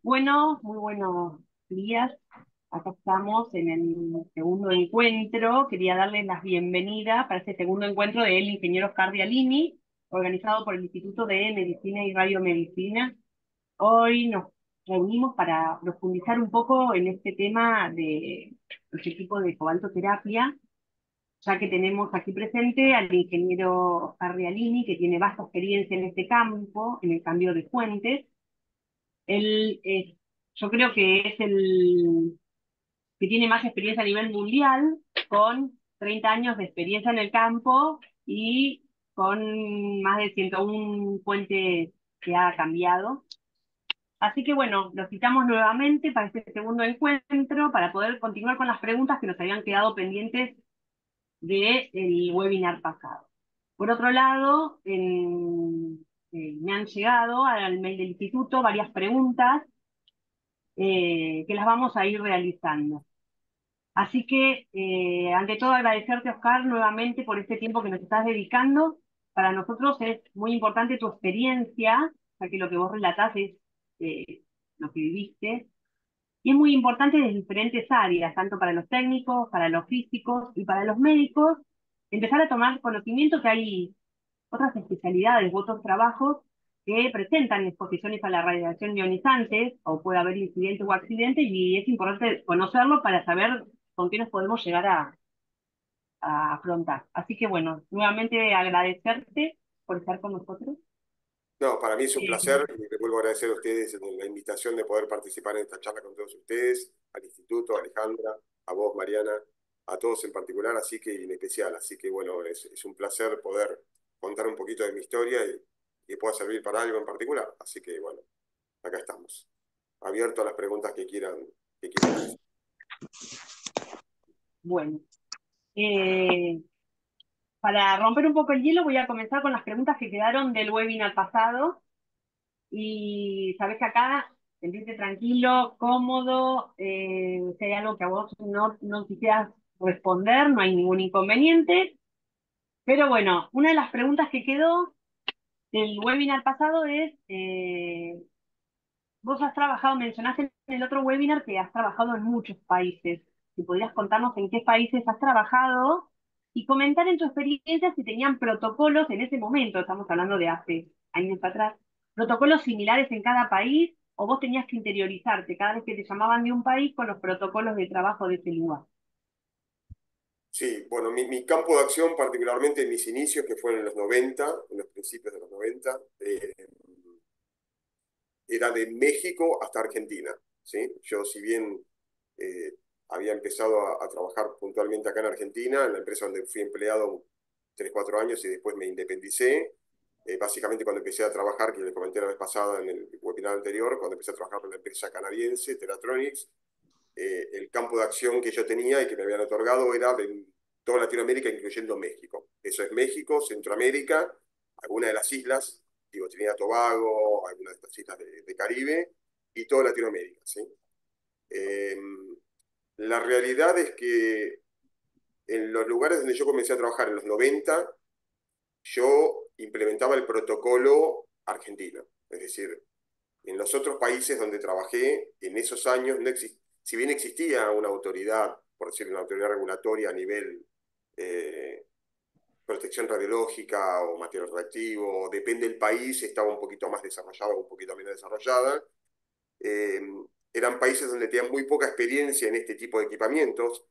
Bueno, muy buenos días. Acá estamos en el segundo encuentro. Quería darles la bienvenida para este segundo encuentro del ingeniero Oscar Dialini, organizado por el Instituto de Medicina y Radiomedicina. Hoy nos reunimos para profundizar un poco en este tema de los equipos de cobaltoterapia, ya que tenemos aquí presente al ingeniero Oscar Dialini, que tiene vasta experiencia en este campo, en el cambio de fuentes. Él es, yo creo que es el que tiene más experiencia a nivel mundial, con 30 años de experiencia en el campo y con más de 101 fuentes que ha cambiado. Así que bueno, los citamos nuevamente para este segundo encuentro para poder continuar con las preguntas que nos habían quedado pendientes del webinar pasado. Por otro lado, me han llegado al mail del instituto varias preguntas que las vamos a ir realizando. Así que, ante todo, agradecerte, Oscar, nuevamente por este tiempo que nos estás dedicando. Para nosotros es muy importante tu experiencia, ya que lo que vos relatás es lo que viviste, y es muy importante de diferentes áreas, tanto para los técnicos, para los físicos y para los médicos, empezar a tomar conocimiento que hay otras especialidades u otros trabajos que presentan exposiciones a la radiación ionizante, o puede haber incidentes o accidentes, y es importante conocerlo para saber con qué nos podemos llegar a afrontar. Así que bueno, nuevamente agradecerte por estar con nosotros. No, para mí es un Eh, placer y les vuelvo a agradecer a ustedes la invitación de poder participar en esta charla con todos ustedes, al Instituto, a Alejandra, a vos, Mariana, a todos en particular, así que en especial. Así que bueno, es un placer poder contar un poquito de mi historia y que pueda servir para algo en particular. Así que bueno, acá estamos, abierto a las preguntas que quieran realizar. bueno, eh, para romper un poco el hielo voy a comenzar con las preguntas que quedaron del webinar pasado. Y sabes que acá, sentirte tranquilo, cómodo, si hay algo que a vos no quisieras responder, no hay ningún inconveniente. Pero bueno, una de las preguntas que quedó del webinar pasado es, vos has trabajado, mencionaste en el otro webinar que has trabajado en muchos países. Si podrías contarnos en qué países has trabajado y comentar en tu experiencia si tenían protocolos en ese momento, estamos hablando de hace años atrás, protocolos similares en cada país, o vos tenías que interiorizarte cada vez que te llamaban de un país con los protocolos de trabajo de ese lugar. Sí, bueno, mi campo de acción, particularmente en mis inicios, que fueron en los 90, en los principios de los 90, era de México hasta Argentina, ¿sí? Yo, si bien eh, había empezado a trabajar puntualmente acá en Argentina, en la empresa donde fui empleado 3 4 años y después me independicé, básicamente cuando empecé a trabajar, que les comenté la vez pasada en el webinar anterior, cuando empecé a trabajar con la empresa canadiense, Teratronics, el campo de acción que yo tenía y que me habían otorgado era de toda Latinoamérica, incluyendo México. Eso es México, Centroamérica, algunas de las islas, digo, Trinidad y Tobago, algunas de estas islas de Caribe, y toda Latinoamérica, ¿sí? Eh, la realidad es que en los lugares donde yo comencé a trabajar en los 90, yo implementaba el protocolo argentino. Es decir, en los otros países donde trabajé, en esos años, si bien existía una autoridad, por decir una autoridad regulatoria a nivel eh, protección radiológica o material reactivo, depende del país, estaba un poquito más desarrollada o un poquito menos desarrollada. Eh, Eran países donde tenían muy poca experiencia en este tipo de equipamientos.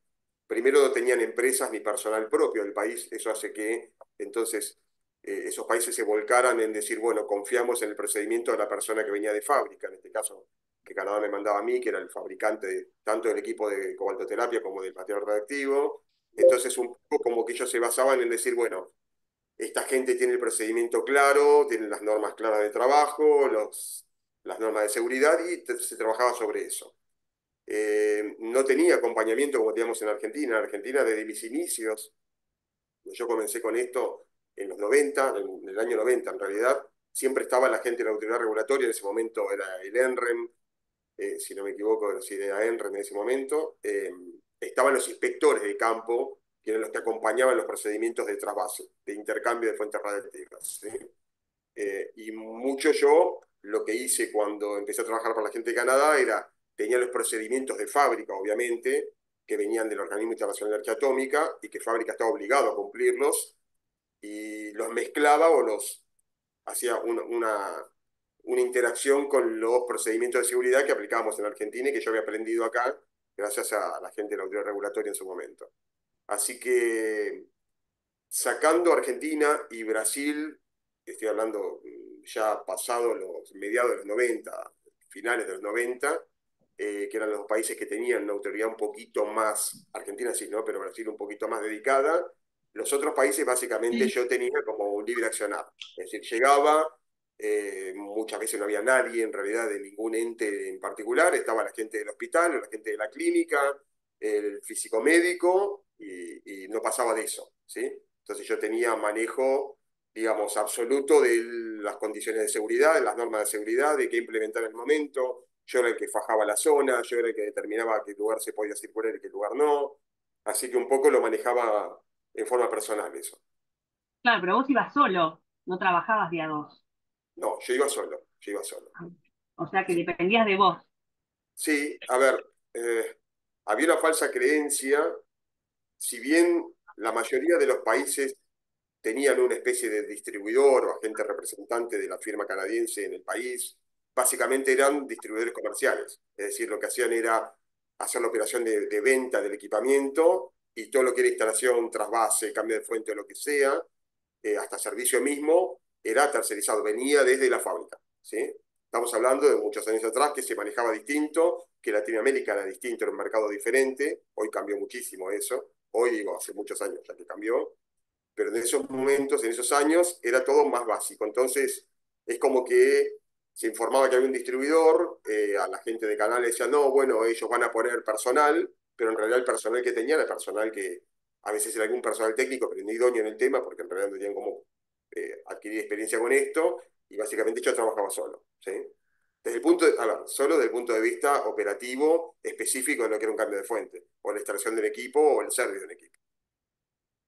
Primero no tenían empresas ni personal propio del país, eso hace que entonces esos países se volcaran en decir, bueno, confiamos en el procedimiento de la persona que venía de fábrica, en este caso que Canadá me mandaba a mí, que era el fabricante tanto del equipo de cobaltoterapia como del material radioactivo. Entonces un poco como que ellos se basaban en decir, bueno, esta gente tiene el procedimiento claro, tiene las normas claras de trabajo, las normas de seguridad y se trabajaba sobre eso. No tenía acompañamiento como teníamos en Argentina. En Argentina, desde mis inicios, yo comencé con esto en los 90, en el año 90 en realidad, siempre estaba la gente de la autoridad regulatoria, en ese momento era el ENREM, si no me equivoco, sí, era ENREM en ese momento. Estaban los inspectores de campo, que eran los que acompañaban los procedimientos de trasvase, de intercambio de fuentes radiactivas, ¿sí? Y mucho yo lo que hice cuando empecé a trabajar para la gente de Canadá era, tenía los procedimientos de fábrica, obviamente, que venían del Organismo Internacional de Energía Atómica y que fábrica estaba obligado a cumplirlos, y los mezclaba o los hacía una interacción con los procedimientos de seguridad que aplicábamos en Argentina y que yo había aprendido acá gracias a la gente de la autoridad regulatoria en su momento. Así que sacando Argentina y Brasil, estoy hablando ya pasado los mediados de los 90, finales de los 90, que eran los países que tenían una autoridad un poquito más, Argentina sí, ¿no? Pero Brasil un poquito más dedicada. Los otros países básicamente Sí. yo tenía como un libre accionar. Es decir, llegaba, muchas veces no había nadie en realidad de ningún ente en particular, estaba la gente del hospital, la gente de la clínica, el físico médico y no pasaba de eso, ¿sí? Entonces yo tenía manejo, digamos, absoluto de las condiciones de seguridad, de las normas de seguridad, de qué implementar en el momento. Yo era el que fajaba la zona, yo era el que determinaba qué lugar se podía circular y qué lugar no. Así que un poco lo manejaba en forma personal eso. Claro, pero vos ibas solo, no trabajabas de a dos. No, yo iba solo, yo iba solo. O sea que Sí, dependías de vos. sí, a ver, había una falsa creencia, si bien la mayoría de los países tenían una especie de distribuidor o agente representante de la firma canadiense en el país. Básicamente eran distribuidores comerciales, es decir, lo que hacían era hacer la operación de venta del equipamiento y todo lo que era instalación, trasvase, cambio de fuente o lo que sea, hasta servicio mismo, era tercerizado, venía desde la fábrica, ¿sí? Estamos hablando de muchos años atrás que se manejaba distinto, que Latinoamérica era distinto, era un mercado diferente, hoy cambió muchísimo eso, hoy digo, hace muchos años ya que cambió, pero en esos momentos, en esos años, era todo más básico. Entonces, es como que se informaba que había un distribuidor, a la gente de Canal le decía, no, bueno, ellos van a poner personal, pero en realidad el personal que tenían era personal que a veces era algún personal técnico, pero no idóneo en el tema, porque en realidad no tenían cómo adquirir experiencia con esto, y básicamente yo trabajaba solo, ¿sí? Desde el punto de, a ver, solo desde el punto de vista operativo específico de lo que era un cambio de fuente, o la instalación del equipo, o el servicio del equipo.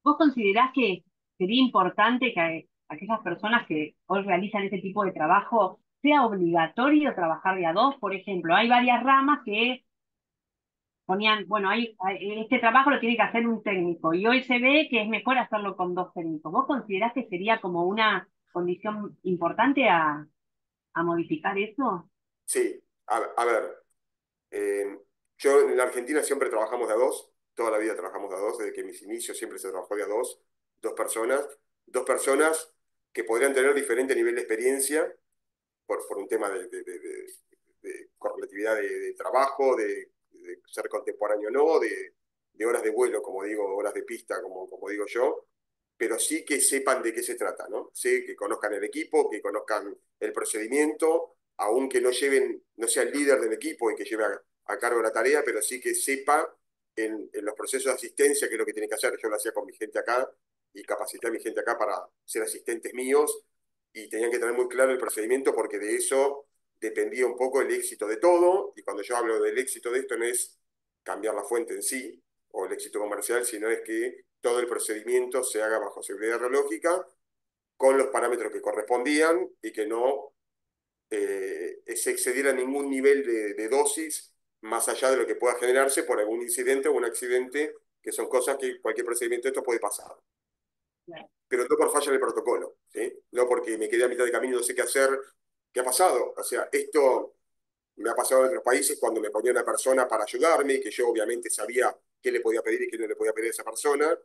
¿Vos considerás que sería importante que aquellas personas que hoy realizan ese tipo de trabajo sea obligatorio trabajar de a dos? Por ejemplo, hay varias ramas que ponían, bueno, este trabajo lo tiene que hacer un técnico y hoy se ve que es mejor hacerlo con dos técnicos. ¿Vos considerás que sería como una condición importante a modificar eso? Sí, a ver, yo en la Argentina siempre trabajamos de a dos, toda la vida trabajamos de a dos, desde que mis inicios siempre se trabajó de a dos personas que podrían tener diferente nivel de experiencia por un tema de correlatividad de trabajo, de ser contemporáneo o no, de horas de vuelo, como digo, horas de pista, como digo yo, pero sí que sepan de qué se trata, ¿no? Sí, que conozcan el equipo, que conozcan el procedimiento, aunque no lleven, no sea el líder del equipo y que lleve a cargo la tarea, pero sí que sepa en los procesos de asistencia qué es lo que tiene que hacer. Yo lo hacía con mi gente acá y capacité a mi gente acá para ser asistentes míos y tenían que tener muy claro el procedimiento porque de eso dependía un poco el éxito de todo. Y cuando yo hablo del éxito de esto no es cambiar la fuente en sí o el éxito comercial, sino es que todo el procedimiento se haga bajo seguridad radiológica con los parámetros que correspondían y que no se excediera ningún nivel de dosis más allá de lo que pueda generarse por algún incidente o un accidente, que son cosas que cualquier procedimiento de esto puede pasar. Pero no por falla en el protocolo, ¿sí? No porque me quedé a mitad de camino y no sé qué hacer. ¿Qué ha pasado? O sea, esto me ha pasado en otros países cuando me ponía una persona para ayudarme y que yo obviamente sabía qué le podía pedir y qué no le podía pedir a esa persona,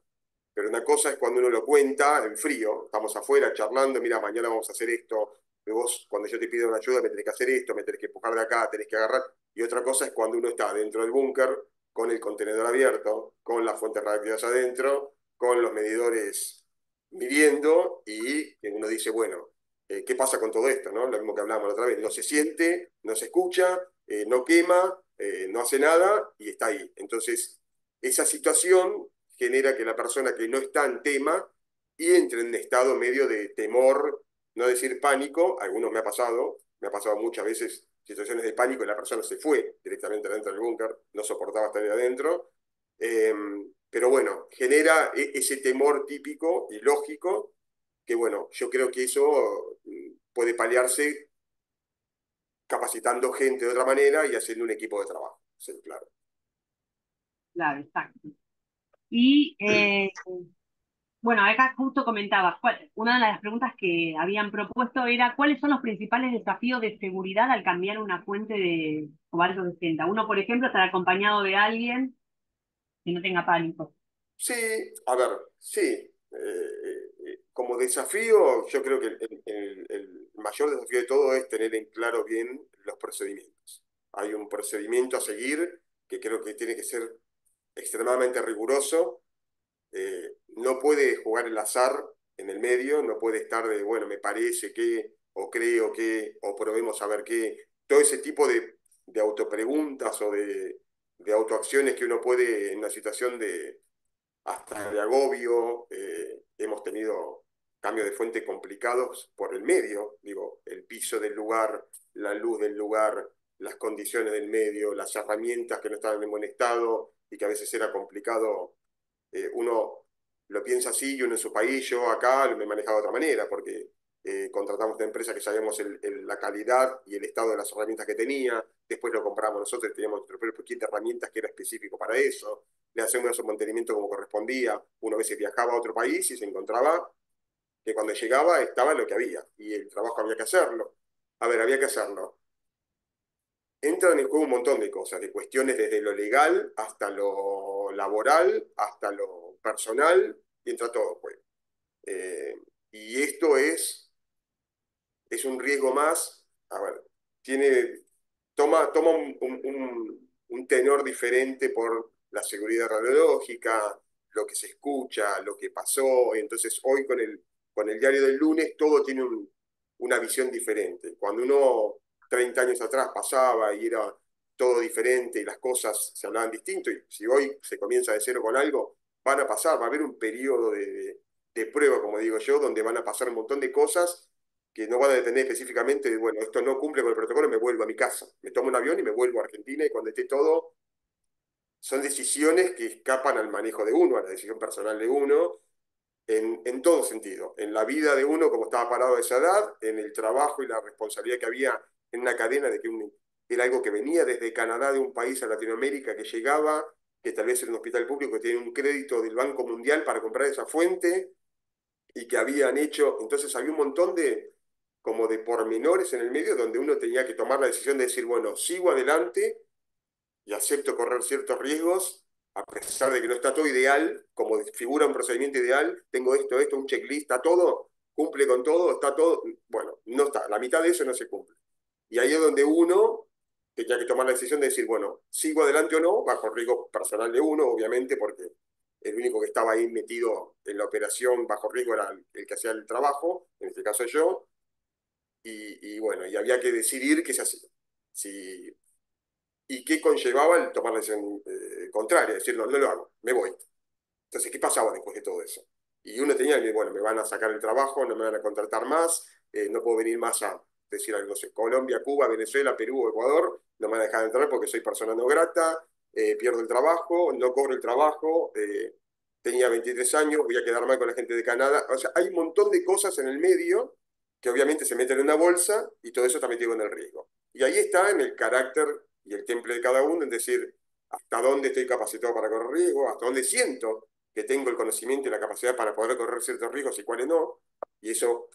pero una cosa es cuando uno lo cuenta en frío, estamos afuera charlando, mira, mañana vamos a hacer esto, y vos cuando yo te pido una ayuda me tenés que hacer esto, me tenés que empujar de acá, tenés que agarrar, y otra cosa es cuando uno está dentro del búnker, con el contenedor abierto, con las fuentes radiactivas adentro, con los medidores midiendo, y uno dice, bueno, ¿qué pasa con todo esto? ¿No? Lo mismo que hablábamos la otra vez, no se siente, no se escucha, no quema, no hace nada, y está ahí. Entonces, esa situación genera que la persona que no está en tema y entre en un estado medio de temor, no decir pánico, a algunos me ha pasado muchas veces situaciones de pánico y la persona se fue directamente adentro del búnker, no soportaba estar ahí adentro, eh, pero bueno, genera ese temor típico y lógico que bueno, yo creo que eso puede paliarse capacitando gente de otra manera y haciendo un equipo de trabajo, sí, claro. Claro, exacto. Y bueno, acá justo comentabas, una de las preguntas que habían propuesto era ¿cuáles son los principales desafíos de seguridad al cambiar una fuente de cobalto 60? Uno, por ejemplo, estar acompañado de alguien que no tenga pánico. Sí, a ver, sí. Como desafío, yo creo que el mayor desafío de todo es tener en claro bien los procedimientos. Hay un procedimiento a seguir que creo que tiene que ser extremadamente riguroso. No puede jugar el azar en el medio, no puede estar de, bueno, me parece que, o creo que, o probemos a ver qué. Todo ese tipo de autopreguntas o de autoacciones que uno puede en una situación de hasta de agobio. Hemos tenido cambios de fuente complicados por el medio, digo, el piso del lugar, la luz del lugar, las condiciones del medio, las herramientas que no estaban en buen estado y que a veces era complicado. Uno lo piensa así y uno en su país, yo acá lo me he manejado de otra manera, porque contratamos una empresa que sabíamos la calidad y el estado de las herramientas que tenía, después lo compramos nosotros, teníamos nuestro propio kit de herramientas que era específico para eso, le hacemos su mantenimiento como correspondía. Uno a veces viajaba a otro país y se encontraba que cuando llegaba estaba lo que había y el trabajo había que hacerlo. A ver, había que hacerlo. Entran en juego un montón de cosas, de cuestiones desde lo legal hasta lo laboral, hasta lo personal, y entra todo en juego. Eh, y esto es un riesgo más, a ver, toma un tenor diferente por la seguridad radiológica, lo que se escucha, lo que pasó. Entonces hoy con el diario del lunes todo tiene una visión diferente. Cuando uno 30 años atrás pasaba y era todo diferente y las cosas se hablaban distinto, y si hoy se comienza de cero con algo, van a pasar, va a haber un periodo de prueba, como digo yo, donde van a pasar un montón de cosas que no van a depender específicamente de, bueno, esto no cumple con el protocolo, me vuelvo a mi casa, me tomo un avión y me vuelvo a Argentina y cuando esté todo, son decisiones que escapan al manejo de uno, a la decisión personal de uno, en todo sentido, en la vida de uno como estaba parado a esa edad, en el trabajo y la responsabilidad que había en una cadena de que era algo que venía desde Canadá, de un país a Latinoamérica, que llegaba, que tal vez era un hospital público que tiene un crédito del Banco Mundial para comprar esa fuente, y que habían hecho, entonces había un montón de como de pormenores en el medio donde uno tenía que tomar la decisión de decir, bueno, sigo adelante y acepto correr ciertos riesgos, a pesar de que no está todo ideal, como figura un procedimiento ideal, tengo esto, un checklist, está todo, cumple con todo, está todo, bueno, no está, la mitad de eso no se cumple. Y ahí es donde uno tenía que tomar la decisión de decir, bueno, sigo adelante o no, bajo el riesgo personal de uno, obviamente, porque el único que estaba ahí metido en la operación bajo riesgo era el que hacía el trabajo, en este caso yo, y bueno, y había que decidir qué se hacía. Si, y qué conllevaba el tomar la decisión contraria, decir, no, no lo hago, me voy. Entonces, ¿qué pasaba después de todo eso? Y uno tenía que, bueno, me van a sacar el trabajo, no me van a contratar más, no puedo venir más a decir algo, no sé, Colombia, Cuba, Venezuela, Perú, Ecuador, no me van a dejar entrar porque soy persona no grata, pierdo el trabajo, no cobro el trabajo, tenía 23 años, voy a quedar mal con la gente de Canadá. O sea, hay un montón de cosas en el medio que obviamente se meten en una bolsa y todo eso está metido en el riesgo. Y ahí está en el carácter y el temple de cada uno, en decir hasta dónde estoy capacitado para correr riesgo, hasta dónde siento que tengo el conocimiento y la capacidad para poder correr ciertos riesgos y cuáles no. Y eso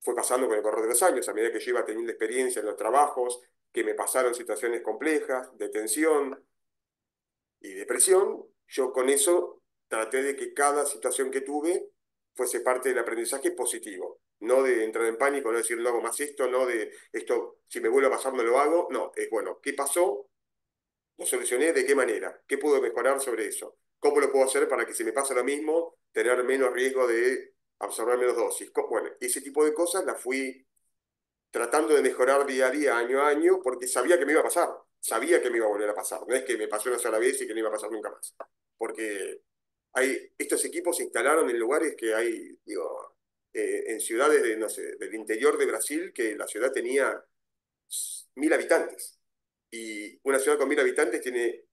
fue pasando con el correr de los años, a medida que yo iba teniendo experiencia en los trabajos, que me pasaron situaciones complejas, de tensión y depresión, yo con eso traté de que cada situación que tuve fuese parte del aprendizaje positivo. No de entrar en pánico, no decir no hago más esto, no de esto, si me vuelve a pasar no lo hago. No, es bueno, ¿qué pasó? ¿Lo solucioné? ¿De qué manera? ¿Qué puedo mejorar sobre eso? ¿Cómo lo puedo hacer para que si me pasa lo mismo, tener menos riesgo de absorber menos dosis? Bueno, ese tipo de cosas las fui tratando de mejorar día a día, año a año, porque sabía que me iba a pasar. Sabía que me iba a volver a pasar. No es que me pasó una sola vez y que no iba a pasar nunca más. Porque estos equipos se instalaron en lugares que hay, digo, en ciudades de, no sé, del interior de Brasil, que la ciudad tenía 1000 habitantes. Y una ciudad con 1000 habitantes tiene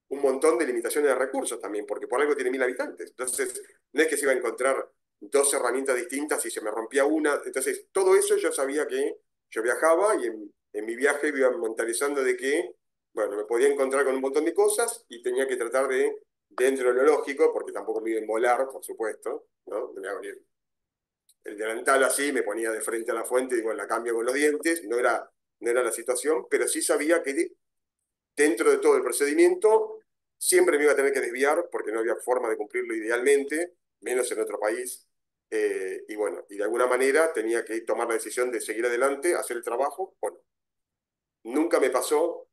un montón de limitaciones de recursos también, porque por algo tiene 1000 habitantes. Entonces, no es que se iba a encontrar dos herramientas distintas y se me rompía una. Entonces, todo eso yo sabía que yo viajaba y en mi viaje iba mentalizando de que, bueno, me podía encontrar con un montón de cosas y tenía que tratar de, dentro de lo lógico, porque tampoco me iba a inmolar, por supuesto, ¿no? Me iba a venir el delantal así, me ponía de frente a la fuente y digo, la cambio con los dientes, no era la situación, pero sí sabía que dentro de todo el procedimiento siempre me iba a tener que desviar porque no había forma de cumplirlo idealmente, menos en otro país. Y bueno, y de alguna manera tenía que tomar la decisión de seguir adelante, hacer el trabajo. Bueno, nunca me pasó,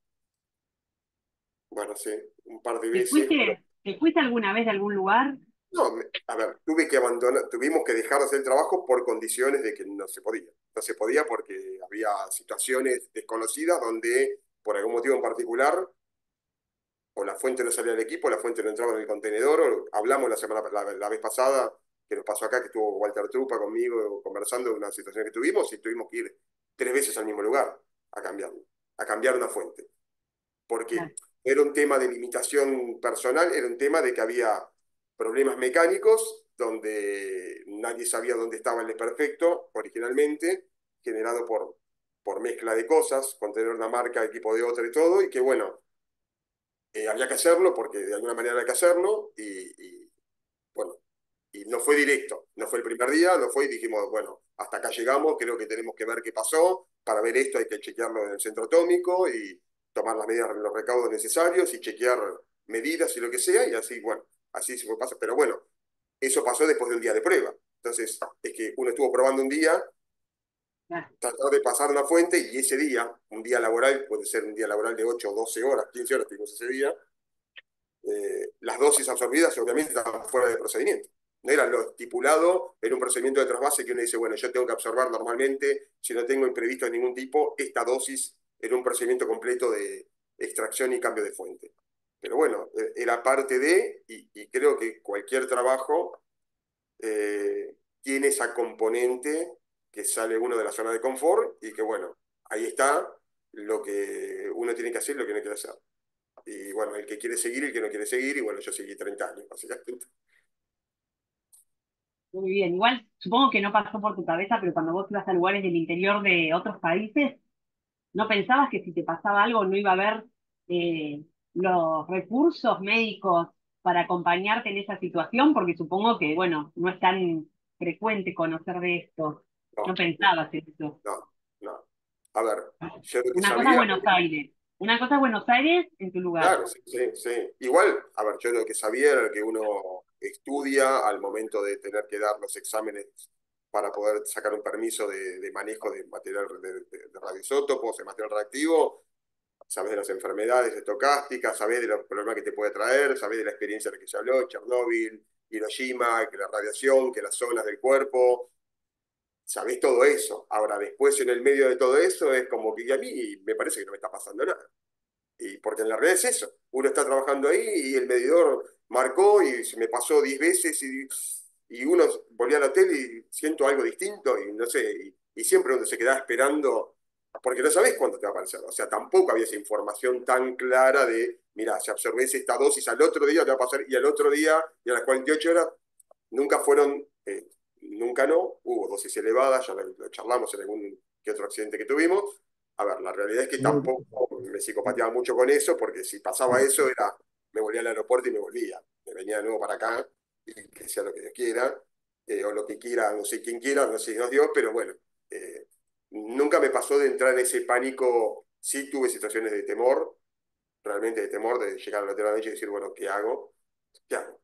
bueno, sí, un par de veces, pero Te fuiste alguna vez de algún lugar? no, a ver, tuve que abandonar, tuvimos que dejar de hacer el trabajo por condiciones de que no se podía. No se podía porque había situaciones desconocidas donde, por algún motivo en particular, o la fuente no salía del equipo, o la fuente no entraba en el contenedor, o hablamos la vez pasada, que nos pasó acá, que estuvo Walter Trupa conmigo conversando de una situación que tuvimos y tuvimos que ir 3 veces al mismo lugar a cambiarlo, a cambiar una fuente. Porque Claro, era un tema de limitación personal, era un tema de que había problemas mecánicos donde nadie sabía dónde estaba el desperfecto originalmente, generado por mezcla de cosas, contener una marca, equipo de otra y todo, y que bueno, había que hacerlo porque de alguna manera había que hacerlo, y bueno, y no fue directo, no fue el primer día, no fue y dijimos, bueno, hasta acá llegamos, creo que tenemos que ver qué pasó, para ver esto hay que chequearlo en el centro atómico y tomar las medidas, los recaudos necesarios y chequear medidas y lo que sea, y así, bueno, así se fue pasando. Pero bueno, eso pasó después de un día de prueba. Entonces, es que uno estuvo probando un día, claro. trató de pasar una fuente y ese día, un día laboral, puede ser un día laboral de 8 o 12 horas, 15 horas tuvimos ese día, las dosis absorbidas obviamente estaban fuera de procedimiento. No era lo estipulado en un procedimiento de trasvase que uno dice, bueno, yo tengo que absorber normalmente, si no tengo imprevisto de ningún tipo, esta dosis en un procedimiento completo de extracción y cambio de fuente. Pero bueno, era parte de, y creo que cualquier trabajo tiene esa componente que sale uno de la zona de confort y que bueno, ahí está lo que uno tiene que hacer y lo que no quiere hacer. Y bueno, el que quiere seguir, el que no quiere seguir, y bueno, yo seguí 30 años, básicamente. Muy bien. Igual, supongo que no pasó por tu cabeza, pero cuando vos ibas a lugares del interior de otros países, ¿no pensabas que si te pasaba algo no iba a haber los recursos médicos para acompañarte en esa situación? Porque supongo que, bueno, no es tan frecuente conocer de esto. No No, no, pensabas en eso. no, no. A ver, yo lo que Una cosa es sabía, Buenos Aires. Una cosa es Buenos Aires en tu lugar. claro, sí, sí, sí. Igual, a ver, yo lo que sabía era que uno estudia al momento de tener que dar los exámenes para poder sacar un permiso de manejo de material de radioisótopos, de material reactivo. Sabés de las enfermedades estocásticas, sabés de los problemas que te puede traer, sabés de la experiencia de la que se habló, Chernóbil, Hiroshima, que la radiación, que las zonas del cuerpo, sabés todo eso. Ahora, después en el medio de todo eso es como que a mí me parece que no me está pasando nada. Y porque en la realidad es eso. Uno está trabajando ahí y el medidor marcó y se me pasó 10 veces y uno volvió al hotel y siento algo distinto y no sé, y siempre uno se queda esperando, porque no sabés cuándo te va a aparecer. O sea, tampoco había esa información tan clara de, mira, si absorbes esta dosis al otro día te va a pasar y al otro día y a las 48 horas nunca fueron, nunca no, hubo dosis elevadas, ya lo charlamos en algún que otro accidente que tuvimos. A ver, la realidad es que tampoco me psicopateaba mucho con eso, porque si pasaba eso era, me volvía al aeropuerto y me volvía. Me venía de nuevo para acá y que sea lo que Dios quiera, o lo que quiera, no sé quién quiera, no sé si Dios dio, pero bueno, nunca me pasó de entrar en ese pánico. Sí tuve situaciones de temor, realmente de temor, de llegar al hotel a la noche y decir, bueno, ¿qué hago? ¿Qué hago?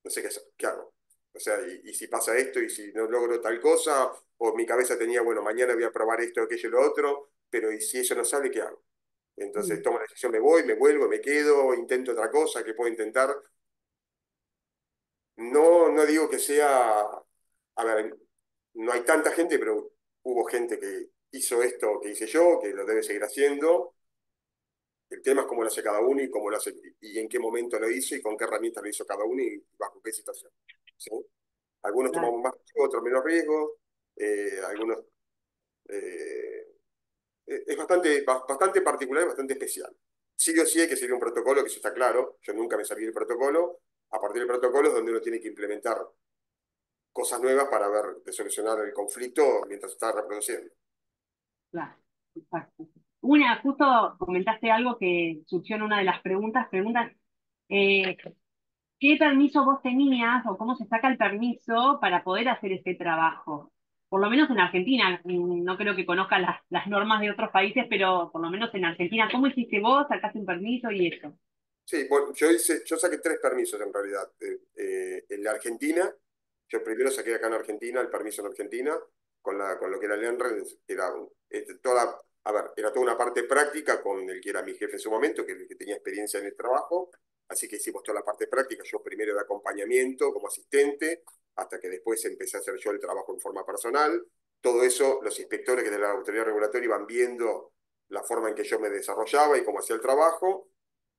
No sé qué hacer, ¿qué hago? O sea, y si pasa esto, y si no logro tal cosa, o mi cabeza tenía, bueno, mañana voy a probar esto, aquello y lo otro, pero y si eso no sale, ¿qué hago? Entonces Mm. tomo la decisión, me voy, me vuelvo, me quedo, intento otra cosa que puedo intentar. No, no digo que sea, a ver, no hay tanta gente, pero hubo gente que hizo esto que hice yo, que lo debe seguir haciendo. El tema es cómo lo hace cada uno y cómo lo hace, y en qué momento lo hizo y con qué herramientas lo hizo cada uno y bajo qué situación. ¿Sí? Algunos Claro. tomamos más riesgo, otros menos riesgo. Algunos es bastante particular y bastante especial. sí o sí hay que seguir un protocolo, que eso está claro. Yo nunca me salí del protocolo. A partir del protocolo es donde uno tiene que implementar cosas nuevas para ver de solucionar el conflicto mientras está reproduciendo. Claro, exacto. Justo comentaste algo que surgió en una de las preguntas, eh, ¿qué permiso vos tenías o cómo se saca el permiso para poder hacer este trabajo? Por lo menos en Argentina, no creo que conozcas las normas de otros países, pero por lo menos en Argentina, ¿cómo hiciste vos? ¿Sacaste un permiso y eso? Sí, bueno, yo saqué tres permisos en realidad. En la Argentina, yo primero saqué acá en Argentina el permiso en Argentina con lo que era el ENRE, que era, a ver, era toda una parte práctica con el que era mi jefe en su momento, que, el que tenía experiencia en el trabajo, así que hicimos toda la parte práctica, yo primero de acompañamiento como asistente, hasta que después empecé a hacer yo el trabajo en forma personal. Todo eso, los inspectores que de la autoridad regulatoria iban viendo la forma en que yo me desarrollaba y cómo hacía el trabajo,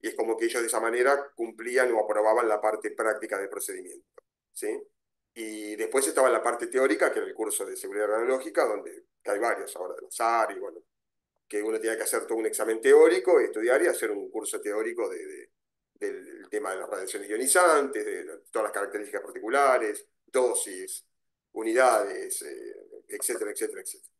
y es como que ellos de esa manera cumplían o aprobaban la parte práctica del procedimiento, ¿sí? Y después estaba la parte teórica, que era el curso de seguridad radiológica, donde que hay varios ahora de la SAR, y bueno, que uno tiene que hacer todo un examen teórico, estudiar y hacer un curso teórico del tema de las radiaciones ionizantes, de todas las características particulares, dosis, unidades, etcétera, etcétera, etcétera.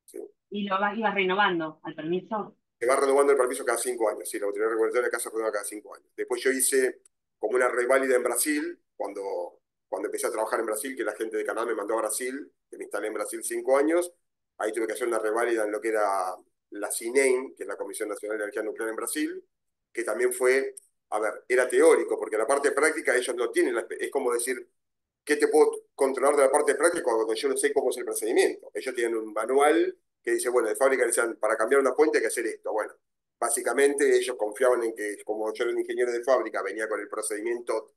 ¿Sí? Y ibas renovando al permiso. Se va renovando el permiso cada 5 años, sí, la autoridad regulatoria acá se renueva cada 5 años. Después yo hice como una reválida en Brasil, cuando empecé a trabajar en Brasil, que la gente de Canadá me mandó a Brasil, que me instalé en Brasil 5 años, ahí tuve que hacer una reválida en lo que era la CINEM, que es la Comisión Nacional de Energía Nuclear en Brasil, que también fue, a ver, era teórico, porque la parte práctica ellos no tienen, es como decir, ¿qué te puedo controlar de la parte práctica cuando yo no sé cómo es el procedimiento? Ellos tienen un manual que dice, bueno, de fábrica decían, para cambiar una fuente hay que hacer esto. Bueno, básicamente ellos confiaban en que, como yo era un ingeniero de fábrica, venía con el procedimiento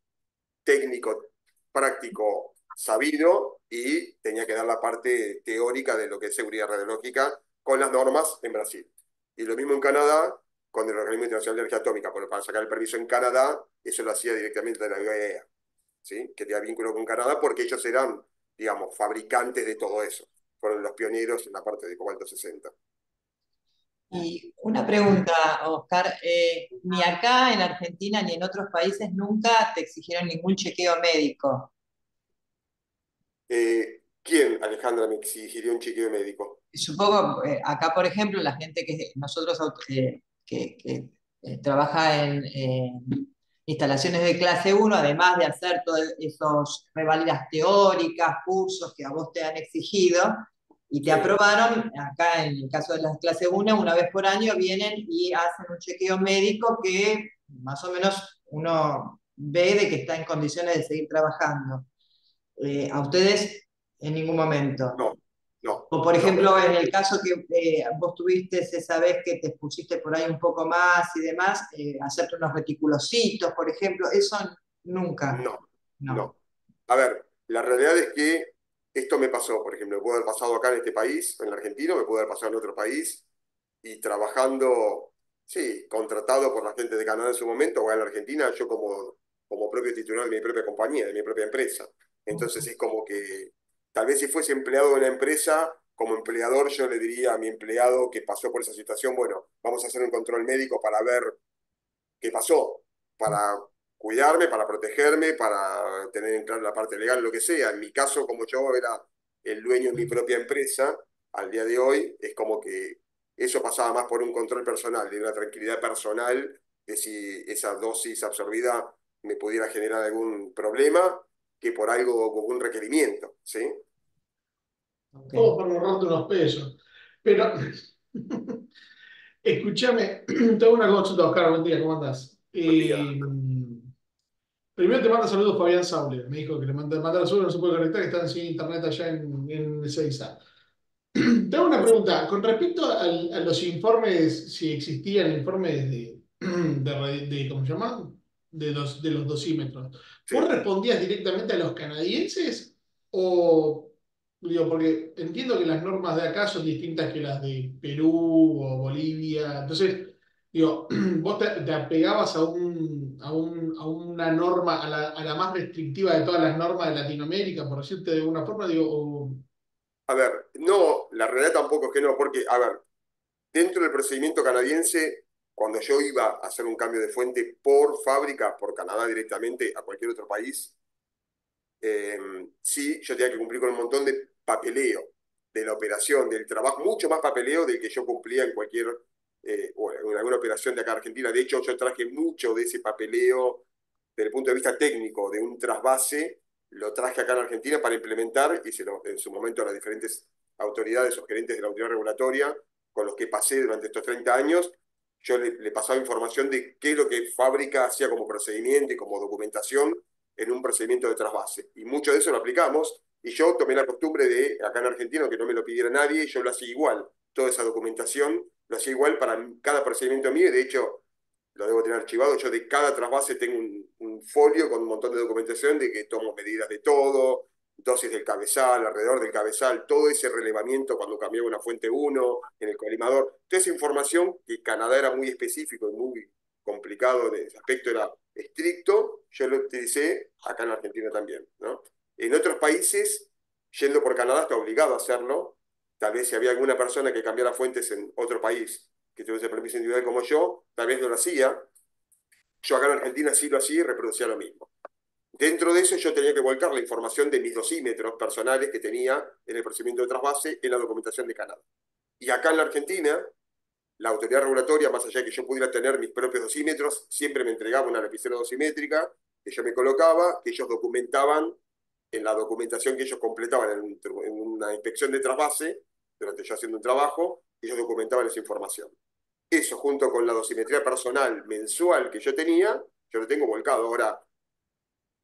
técnico, práctico, sabido, y tenía que dar la parte teórica de lo que es seguridad radiológica con las normas en Brasil. Y lo mismo en Canadá, con el Organismo Internacional de Energía Atómica, pero para sacar el permiso en Canadá, eso lo hacía directamente de la IAEA, ¿sí? Que tenía vínculo con Canadá porque ellos eran, digamos, fabricantes de todo eso. Fueron los pioneros en la parte de cobalto 60. Y una pregunta, Oscar, ni acá en Argentina ni en otros países nunca te exigieron ningún chequeo médico. ¿Quién, Alejandra, me exigiría un chequeo médico? Supongo, acá por ejemplo, la gente que nosotros que, trabaja en instalaciones de clase uno, además de hacer todos esos reválidas teóricas, cursos que a vos te han exigido y te Sí. aprobaron, acá en el caso de la clase uno, una vez por año vienen y hacen un chequeo médico que más o menos uno ve de que está en condiciones de seguir trabajando. A ustedes en ningún momento. No, no, O por no, ejemplo, en el caso que vos tuviste esa vez que te expusiste por ahí un poco más y demás, hacerte unos reticulocitos, por ejemplo, eso nunca. no, No. no. A ver, la realidad es que esto me pasó, por ejemplo, me pudo haber pasado acá en este país, en la Argentina, me pudo haber pasado en otro país, y trabajando, sí, contratado por la gente de Canadá en su momento, o en la Argentina, yo como propio titular de mi propia compañía, de mi propia empresa. Entonces es como que, tal vez si fuese empleado de una empresa, como empleador yo le diría a mi empleado que pasó por esa situación, bueno, vamos a hacer un control médico para ver qué pasó, para cuidarme, para protegerme, para tener en claro la parte legal, lo que sea. En mi caso, como yo era el dueño de mi propia empresa, al día de hoy es como que eso pasaba más por un control personal, de una tranquilidad personal, de si esa dosis absorbida me pudiera generar algún problema, que por algo, algún requerimiento, ¿sí? Ok. Todo para ahorrarte unos pesos. Pero, escúchame, tengo una consulta, Oscar, buen día, ¿cómo andás? Buen día. Primero te manda saludos Fabián Sauler, me dijo que le mandara saludos, no se puede conectar, que están sin internet allá en Ezeiza. Tengo una pregunta, con respecto a los informes, si existían informes ¿cómo se llama? De los dosímetros, ¿vos Sí. respondías directamente a los canadienses? O, digo, porque entiendo que las normas de acá son distintas que las de Perú o Bolivia, entonces, digo, vos te apegabas a una norma, a la más restrictiva de todas las normas de Latinoamérica, por decirte de alguna forma, digo, A ver, no, la realidad tampoco es que no, porque, a ver, dentro del procedimiento canadiense cuando yo iba a hacer un cambio de fuente por fábrica, por Canadá directamente, a cualquier otro país, sí, yo tenía que cumplir con un montón de papeleo de la operación, del trabajo, mucho más papeleo del que yo cumplía en cualquier, o en alguna operación de acá en Argentina. De hecho, yo traje mucho de ese papeleo desde el punto de vista técnico, de un trasvase, lo traje acá en Argentina para implementar y en su momento a las diferentes autoridades o gerentes de la autoridad regulatoria con los que pasé durante estos 30 años, yo le pasaba información de qué es lo que fábrica hacía como procedimiento y como documentación en un procedimiento de trasvase. Y mucho de eso lo aplicamos, y yo tomé la costumbre de, acá en Argentina, que no me lo pidiera nadie, y yo lo hacía igual. Toda esa documentación lo hacía igual para cada procedimiento mío, y de hecho, lo debo tener archivado, yo de cada trasvase tengo un folio con un montón de documentación de que tomo medidas de todo, dosis del cabezal, alrededor del cabezal, todo ese relevamiento cuando cambiaba una fuente 1 en el colimador, toda esa información que Canadá era muy específico y muy complicado en ese aspecto, era estricto, yo lo utilicé acá en Argentina también, ¿no? En otros países, yendo por Canadá, está obligado a hacerlo. Tal vez si había alguna persona que cambiara fuentes en otro país que tuviese permiso individual como yo, tal vez no lo hacía. Yo acá en Argentina sí lo hacía y reproducía lo mismo. Dentro de eso yo tenía que volcar la información de mis dosímetros personales que tenía en el procedimiento de trasvase en la documentación de Canadá. Y acá en la Argentina, la autoridad regulatoria, más allá de que yo pudiera tener mis propios dosímetros, siempre me entregaba una lapicera dosimétrica que yo me colocaba, que ellos documentaban en la documentación que ellos completaban en una inspección de trasvase, durante yo haciendo un trabajo, ellos documentaban esa información. Eso junto con la dosimetría personal mensual que yo tenía, yo lo tengo volcado. Ahora,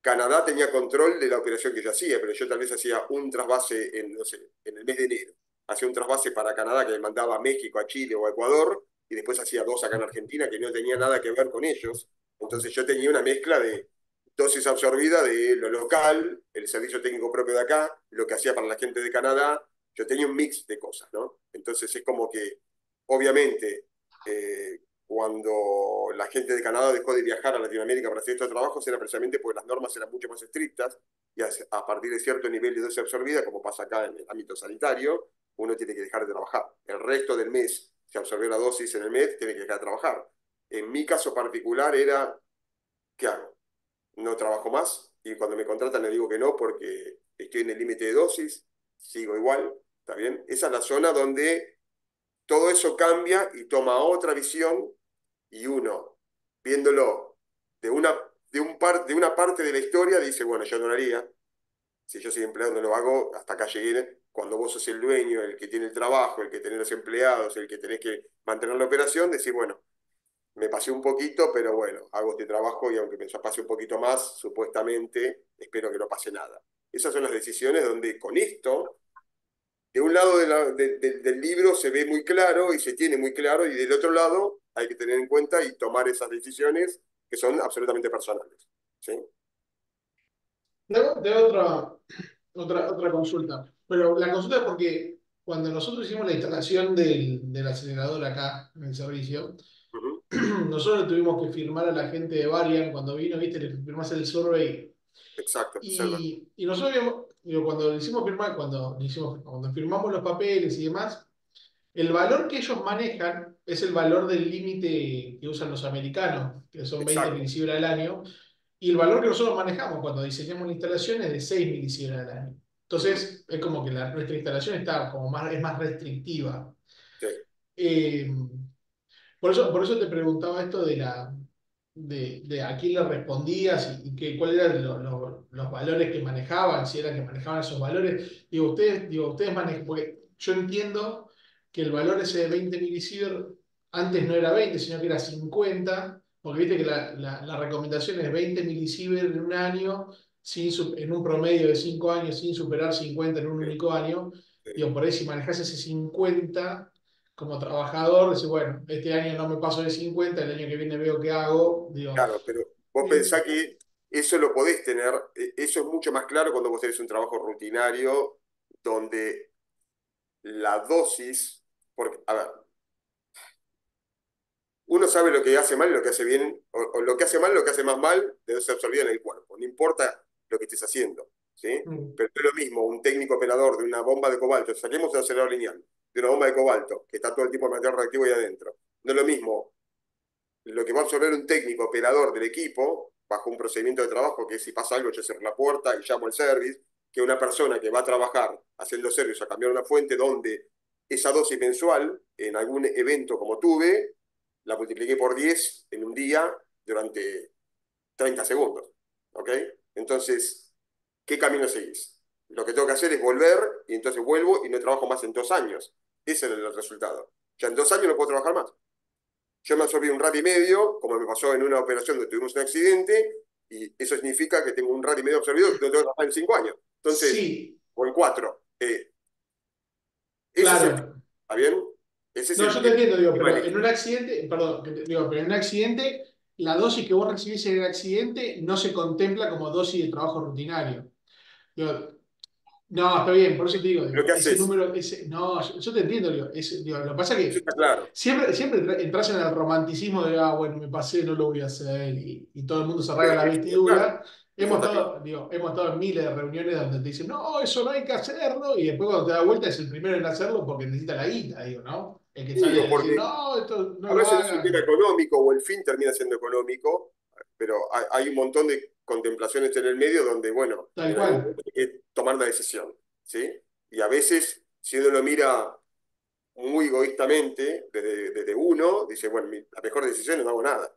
Canadá tenía control de la operación que yo hacía, pero yo tal vez hacía un trasvase en, no sé, en el mes de enero. Hacía un trasvase para Canadá que me mandaba a México, a Chile o a Ecuador, y después hacía dos acá en Argentina que no tenía nada que ver con ellos. Entonces yo tenía una mezcla de dosis absorbida de lo local, el servicio técnico propio de acá, lo que hacía para la gente de Canadá. Yo tenía un mix de cosas, ¿no? Entonces es como que, obviamente, cuando la gente de Canadá dejó de viajar a Latinoamérica para hacer estos trabajos era precisamente porque las normas eran mucho más estrictas y a partir de cierto nivel de dosis absorbida, como pasa acá en el ámbito sanitario, uno tiene que dejar de trabajar. El resto del mes, si absorbió la dosis en el mes, tiene que dejar de trabajar. En mi caso particular era, ¿qué hago? No trabajo más y cuando me contratan le digo que no porque estoy en el límite de dosis, sigo igual, ¿está bien? Esa es la zona donde todo eso cambia y toma otra visión y uno, viéndolo de una parte de la historia, dice, bueno, yo no lo haría. Si yo soy empleado, no lo hago, hasta acá llegué. Cuando vos sos el dueño, el que tiene el trabajo, el que tiene los empleados, el que tenés que mantener la operación, decís, bueno, me pasé un poquito, pero bueno, hago este trabajo y aunque me pase un poquito más, supuestamente, espero que no pase nada. Esas son las decisiones donde con esto de un lado del libro se ve muy claro y se tiene muy claro, y del otro lado hay que tener en cuenta y tomar esas decisiones que son absolutamente personales. ¿Sí? Tengo otra consulta. Pero la consulta es porque cuando nosotros hicimos la instalación del acelerador acá en el servicio, Ujú. nosotros tuvimos que firmar a la gente de Varian cuando vino, viste, le firmás el survey. Exacto, Selva. Y nosotros digo, cuando le hicimos firmar, cuando firmamos los papeles y demás, el valor que ellos manejan es el valor del límite que usan los americanos, que son 20 Exacto. milisievert al año, y el valor que nosotros manejamos cuando diseñamos la instalación es de 6 milisievert al año. Ujú. Entonces, es como que nuestra instalación está como es más restrictiva. Sí, Eh, por eso te preguntaba esto de a quién le respondías y cuáles eran los valores que manejaban, si eran que manejaban esos valores. Ustedes manejan, porque yo entiendo que el valor ese de 20 milisievert antes no era 20 sino que era 50 porque viste que la recomendación es 20 milisievert en un año, en un promedio de 5 años, sin superar 50 en un sí, único año. sí. Por ahí si manejas ese 50 como trabajador, decir, bueno, este año no me paso de 50, el año que viene veo qué hago, digo, Claro, pero vos eh, pensás que eso lo podés tener, eso es mucho más claro cuando vos tenés un trabajo rutinario donde la dosis, porque, a ver, uno sabe lo que hace mal y lo que hace bien, o lo que hace mal, lo que hace más mal, debe ser absorbido en el cuerpo, no importa lo que estés haciendo, ¿sí? mm, Pero es lo mismo, un técnico operador de una bomba de cobalto, saquemos el acelerador lineal, de una bomba de cobalto, que está todo el tiempo el material reactivo ahí adentro. No es lo mismo lo que va a absorber un técnico operador del equipo, bajo un procedimiento de trabajo que es si pasa algo, yo cierro la puerta y llamo al service, que una persona que va a trabajar haciendo service a cambiar una fuente donde esa dosis mensual, en algún evento como tuve, la multipliqué por 10 en un día durante 30 segundos. ¿Ok? Entonces, ¿qué camino seguís? Lo que tengo que hacer es volver y entonces vuelvo y no trabajo más en 2 años. Ese es el resultado. Ya en 2 años no puedo trabajar más. Yo me absorbí un rad y medio, como me pasó en una operación donde tuvimos un accidente, y eso significa que tengo un rad y medio absorbido que no tengo que trabajar en 5 años. Entonces, Sí, o en 4. Ese es el tema. claro. ¿Está bien? Ese es No, yo te el entiendo, digo, tema pero del en un accidente, perdón, digo, pero en un accidente, la dosis que vos recibís en el accidente no se contempla como dosis de trabajo rutinario. Digo, no, está bien, por eso te digo, ¿Pero qué ese haces? número, no, yo te entiendo, digo, lo que pasa es Eso que está claro. siempre entras en el romanticismo de, bueno, me pasé, no lo voy a hacer, y todo el mundo se rasga la Eso está claro. vestidura. Eso está claro. Hemos estado en miles de reuniones donde te dicen, no, eso no hay que hacerlo, y después cuando te das vuelta es el primero en hacerlo porque necesita la guita, digo, ¿no? El que sale Digo, a decir, porque no, esto no a lo veces no es un hagas. tema económico o el fin termina siendo económico, pero hay un montón de contemplaciones en el medio donde, bueno, Tal en algún cual. momento hay que tomar la decisión, ¿sí? Y a veces, si uno lo mira muy egoístamente, desde uno, dice, bueno, la mejor decisión es no hago nada.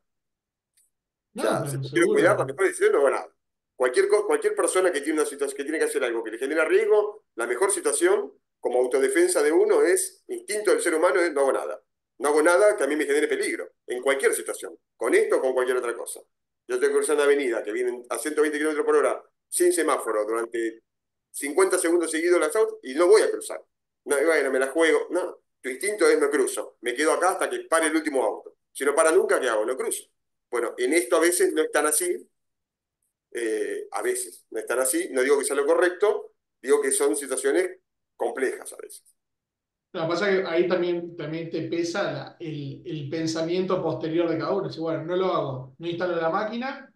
O No, sea, si pero me quiero cuidar, la seguro. mejor decisión no hago nada. Cualquier persona que tiene una situación, que tiene que hacer algo que le genera riesgo, la mejor situación como autodefensa de uno es, instinto del ser humano es no hago nada. No hago nada que a mí me genere peligro, en cualquier situación, con esto o con cualquier otra cosa. Yo tengo que cruzar una avenida que viene a 120 kilómetros por hora sin semáforo durante 50 segundos seguidos las autos y no voy a cruzar. No, bueno, me la juego. No, tu instinto es no cruzo. Me quedo acá hasta que pare el último auto. Si no para nunca, ¿qué hago? No cruzo. Bueno, en esto a veces no es tan así, a veces no es tan así, no digo que sea lo correcto, digo que son situaciones complejas a veces. Lo que pasa es que ahí también te pesa el pensamiento posterior de cada uno. Dice, bueno, no lo hago, no instalo la máquina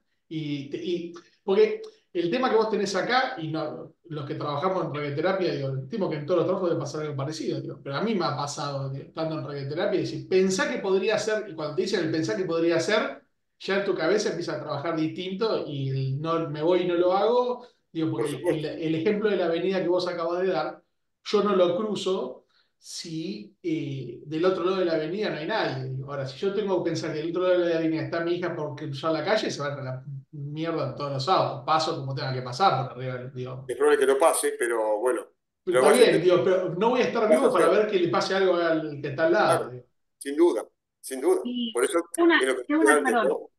porque el tema que vos tenés acá, y no, los que trabajamos en radioterapia, digo, entiendo que en todos los trabajos debe pasar algo parecido, digo, pero a mí me ha pasado, digo, estando en radioterapia, decir, pensá que podría ser, y cuando te dicen el pensá que podría ser, ya en tu cabeza empieza a trabajar distinto y el no me voy y no lo hago, digo, porque Por supuesto. el ejemplo de la avenida que vos acabas de dar, yo no lo cruzo si del otro lado de la avenida no hay nadie. Ahora, si yo tengo que pensar que del otro lado de la avenida está mi hija por cruzar la calle, se va a la mierda en todos los autos. Paso como tenga que pasar por arriba, digo. Es probable que no pase, pero bueno, Pero lo está vas a bien, intentar, digo, pero no voy a estar lo vas a vivo para hacer. ver que le pase algo al que está al lado. Claro, Digo. sin duda, sin duda. Y Por eso es lo que tengo decía una, antes, perdón, ¿no?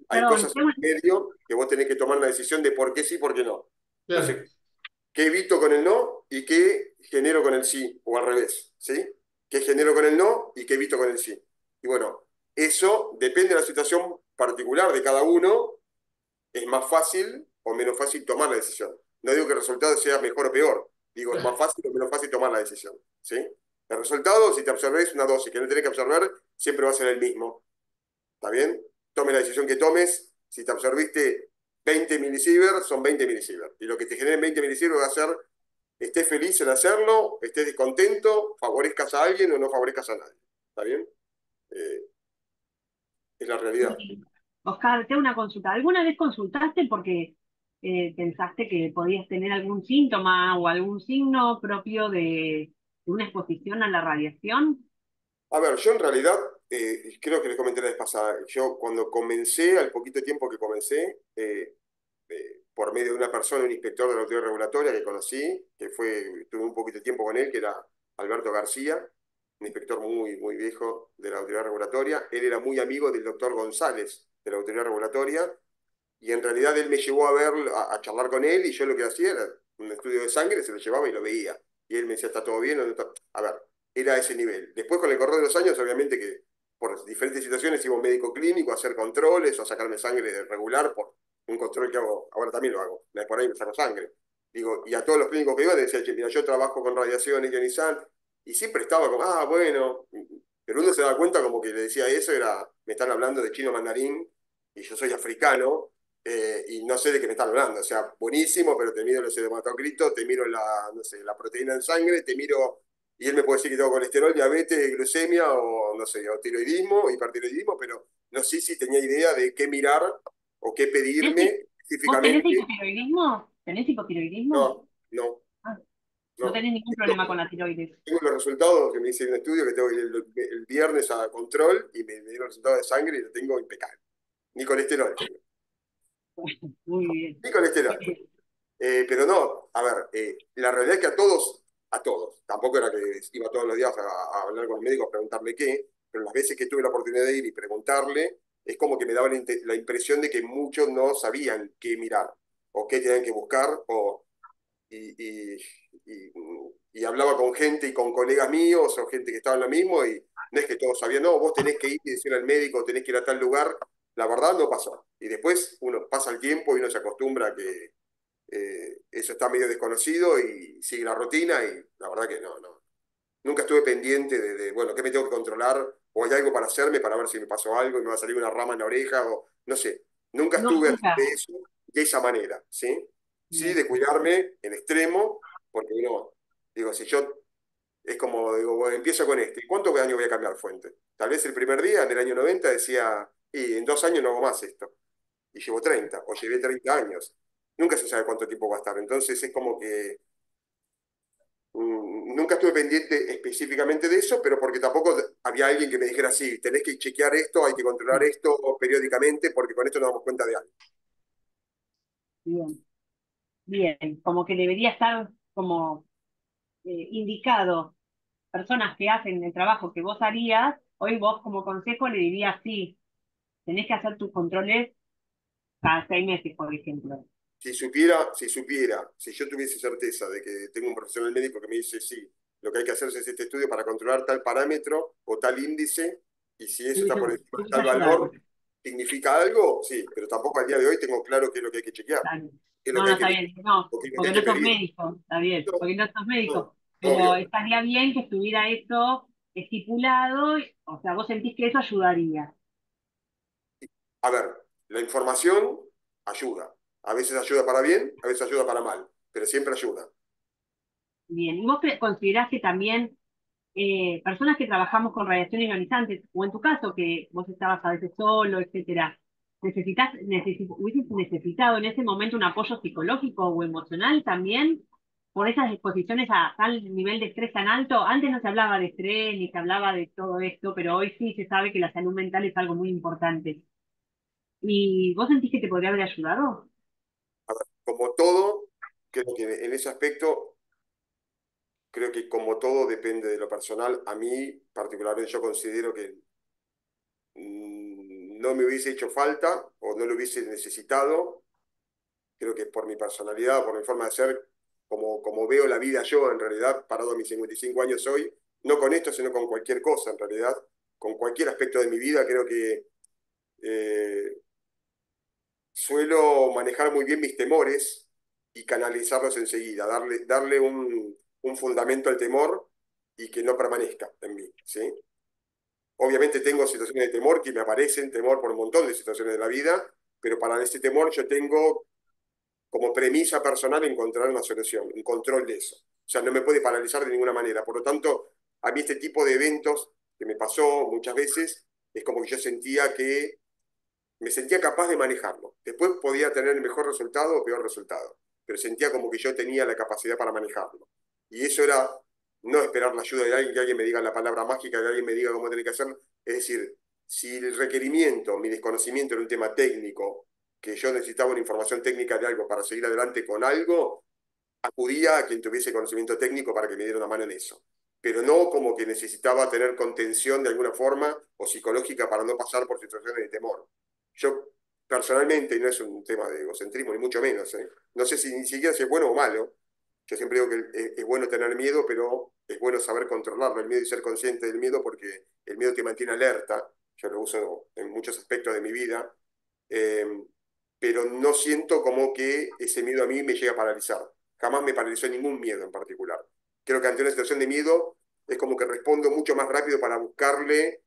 Hay perdón, cosas en el medio que vos tenés que tomar la decisión de por qué sí, por qué no. Claro. Entonces, ¿qué evito con el no y qué genero con el sí? O al revés, ¿sí? ¿Qué genero con el no y qué evito con el sí? Y bueno, eso depende de la situación particular de cada uno, es más fácil o menos fácil tomar la decisión. No digo que el resultado sea mejor o peor, digo es más fácil o menos fácil tomar la decisión, ¿sí? El resultado, si te absorbes una dosis que no tenés que absorber, siempre va a ser el mismo, ¿está bien? Tome la decisión que tomes, si te absorbiste 20 milisieverts, son 20 milisieverts. Y lo que te genere 20 milisieverts va a ser, estés feliz en hacerlo, estés descontento, favorezcas a alguien o no favorezcas a nadie, ¿está bien? Eh, es la realidad. y, Oscar, tengo una consulta. ¿Alguna vez consultaste porque pensaste que podías tener algún síntoma o algún signo propio de una exposición a la radiación? A ver, yo en realidad, creo que les comenté la vez pasada, yo cuando comencé, al poquito tiempo que comencé, por medio de una persona, un inspector de la autoridad regulatoria que conocí, tuve un poquito de tiempo con él, que era Alberto García, un inspector muy, muy viejo de la autoridad regulatoria. Él era muy amigo del doctor González de la autoridad regulatoria, y en realidad él me llevó a ver, a charlar con él, y yo lo que hacía era un estudio de sangre, se lo llevaba y lo veía. Y él me decía, ¿está todo bien o no está? A ver, era a ese nivel. Después, con el correr de los años, obviamente que por diferentes situaciones iba a un médico clínico a hacer controles o a sacarme sangre regular por un control que hago, ahora también lo hago, por ahí me saco sangre. Digo, y a todos los clínicos que iba les decía, che, mira, yo trabajo con radiaciones ionizantes, y siempre estaba como, ah, bueno, pero uno se da cuenta como que le decía eso, me están hablando de chino mandarín, y yo soy africano, y no sé de qué me están hablando. O sea, buenísimo, pero te miro los hematocritos, te miro la, no sé, la proteína en sangre, te miro y él me puede decir que tengo colesterol, diabetes, glucemia o no sé, o tiroidismo, hipertiroidismo, pero no sé si tenía idea de qué mirar o qué ¿Tenés- pedirme ¿Vos tenés específicamente. hipotiroidismo? ¿Tenés hipotiroidismo? No, no, Ah, no no. tenés ningún problema con la tiroides. Tengo los resultados que me hice en un estudio que tengo que ir el viernes a control y me dieron los resultados de sangre y lo tengo impecable. Ni colesterol tengo. Muy bien. Ni colesterol. Pero no, a ver, la realidad es que a todos, tampoco era que iba todos los días a hablar con el médico a preguntarle qué, pero las veces que tuve la oportunidad de ir y preguntarle, es como que me daba la impresión de que muchos no sabían qué mirar, o qué tenían que buscar, y, y, y, y hablaba con gente y con colegas míos o gente que estaba en lo mismo, y no es que todos sabían, no, vos tenés que ir y decirle al médico, tenés que ir a tal lugar, la verdad no pasó. Y después uno pasa el tiempo y uno se acostumbra a que eso está medio desconocido y sigue la rutina y la verdad que no, no. Nunca estuve pendiente bueno, ¿qué me tengo que controlar? ¿O hay algo para hacerme para ver si me pasó algo y me va a salir una rama en la oreja? O no sé. Nunca No, estuve haciendo nunca. eso de esa manera, ¿sí? Sí, Bien. de cuidarme en extremo, porque uno, digo, si yo, es como, digo, bueno, empiezo con este. ¿Cuántos años voy a cambiar fuente? Tal vez el primer día, en el año 90 decía, y en 2 años no hago más esto y llevo 30 o llevé 30 años. Nunca se sabe cuánto tiempo va a estar. Entonces es como que nunca estuve pendiente específicamente de eso, pero porque tampoco había alguien que me dijera, sí, tenés que chequear esto, hay que controlar esto periódicamente, porque con esto nos damos cuenta de algo. Bien. Bien. Como que debería estar como indicado personas que hacen el trabajo que vos harías, hoy vos como consejo le dirías, sí, tenés que hacer tus controles cada 6 meses, por ejemplo. Si yo tuviese certeza de que tengo un profesional médico que me dice, sí, lo que hay que hacer es este estudio para controlar tal parámetro o tal índice, y si eso está por encima de Tuyo tal ayudar. valor, ¿significa algo? Sí, pero tampoco al día de hoy tengo claro qué es lo que hay que chequear, Claro. qué es lo No, que no, hay que está mirar, bien, no, o qué es lo que hay porque que no sos pedir. médico, está bien, No, porque no sos médico, no, pero obvio. estaría bien que estuviera eso estipulado, o sea, vos sentís que eso ayudaría. A ver, la información ayuda. A veces ayuda para bien, a veces ayuda para mal, pero siempre ayuda. Bien, ¿y vos considerás que también personas que trabajamos con radiación ionizante, o en tu caso, que vos estabas a veces solo, etcétera, hubieses necesitado en ese momento un apoyo psicológico o emocional también por esas exposiciones a tal nivel de estrés tan alto? Antes no se hablaba de estrés ni se hablaba de todo esto, pero hoy sí se sabe que la salud mental es algo muy importante. ¿Y vos sentís que te podría haber ayudado? Como todo, creo que en ese aspecto, creo que como todo depende de lo personal. A mí, particularmente, yo considero que no me hubiese hecho falta o no lo hubiese necesitado. Creo que por mi personalidad, por mi forma de ser, como veo la vida yo, en realidad, parado a mis 55 años hoy, no con esto, sino con cualquier cosa, en realidad, con cualquier aspecto de mi vida, creo que eh, suelo manejar muy bien mis temores y canalizarlos enseguida, darle un fundamento al temor y que no permanezca en mí, ¿sí? Obviamente tengo situaciones de temor que me aparecen, temor por un montón de situaciones de la vida, pero para ese temor yo tengo como premisa personal encontrar una solución, un control de eso. O sea, no me puede paralizar de ninguna manera. Por lo tanto, a mí este tipo de eventos que me pasó muchas veces, es como que yo sentía que me sentía capaz de manejarlo. Después podía tener el mejor resultado o peor resultado, pero sentía como que yo tenía la capacidad para manejarlo. Y eso era no esperar la ayuda de alguien, que alguien me diga la palabra mágica, que alguien me diga cómo tiene que hacerlo. Es decir, si el requerimiento, mi desconocimiento era un tema técnico, que yo necesitaba una información técnica de algo para seguir adelante con algo, acudía a quien tuviese conocimiento técnico para que me diera una mano en eso. Pero no como que necesitaba tener contención de alguna forma o psicológica para no pasar por situaciones de temor. Yo personalmente, y no es un tema de egocentrismo, ni mucho menos, ¿eh? No sé si ni siquiera si es bueno o malo. Yo siempre digo que es bueno tener miedo, pero es bueno saber controlarlo, el miedo y ser consciente del miedo, porque el miedo te mantiene alerta. Yo lo uso en muchos aspectos de mi vida, eh, pero no siento como que ese miedo a mí me llega a paralizar. Jamás me paralizó ningún miedo en particular. Creo que ante una situación de miedo es como que respondo mucho más rápido para buscarle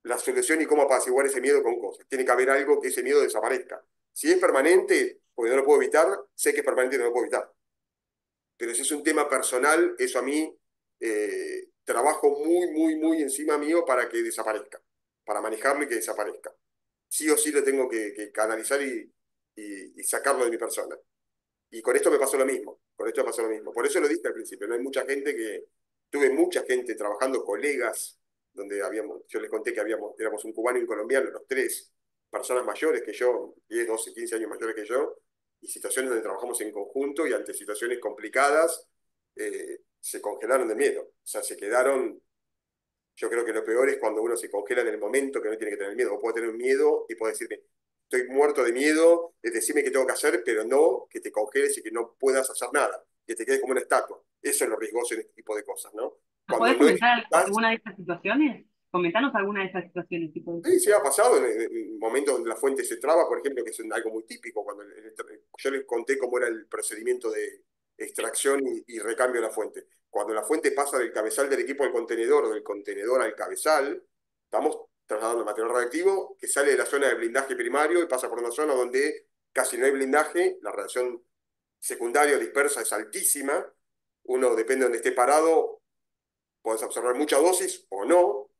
la solución y cómo apaciguar ese miedo con cosas. Tiene que haber algo que ese miedo desaparezca. Si es permanente, porque no lo puedo evitar, sé que es permanente y no lo puedo evitar. Pero si es un tema personal, eso a mí trabajo muy encima mío para que desaparezca, para manejarlo y que desaparezca. Sí o sí lo tengo que canalizar y sacarlo de mi persona. Y con esto me pasó lo mismo, con esto me pasó lo mismo. Por eso lo dije al principio, no hay mucha gente tuve mucha gente trabajando, colegas, donde yo les conté que éramos un cubano y un colombiano, los tres, personas mayores que yo, 10, 12, 15 años mayores que yo, y situaciones donde trabajamos en conjunto y ante situaciones complicadas, se congelaron de miedo. O sea, se quedaron. Yo creo que lo peor es cuando uno se congela en el momento que no tiene que tener miedo. Vos podés tener miedo y podés decirme, estoy muerto de miedo, es decirme qué tengo que hacer, pero no que te congeles y que no puedas hacer nada, que te quedes como una estatua. Eso es lo riesgoso en este tipo de cosas, ¿no? ¿Nos Cuando podés no comentar estás. alguna de estas situaciones? Comentanos alguna de estas situaciones, tipo de... Sí, sí ha pasado en momentos donde la fuente se traba, por ejemplo, que es algo muy típico. Yo les conté cómo era el procedimiento de extracción y recambio de la fuente. Cuando la fuente pasa del cabezal del equipo al contenedor o del contenedor al cabezal, estamos trasladando material radiactivo que sale de la zona de blindaje primario y pasa por una zona donde casi no hay blindaje, la radiación secundaria o dispersa es altísima. Uno, depende de donde esté parado, podés absorber mucha dosis o no,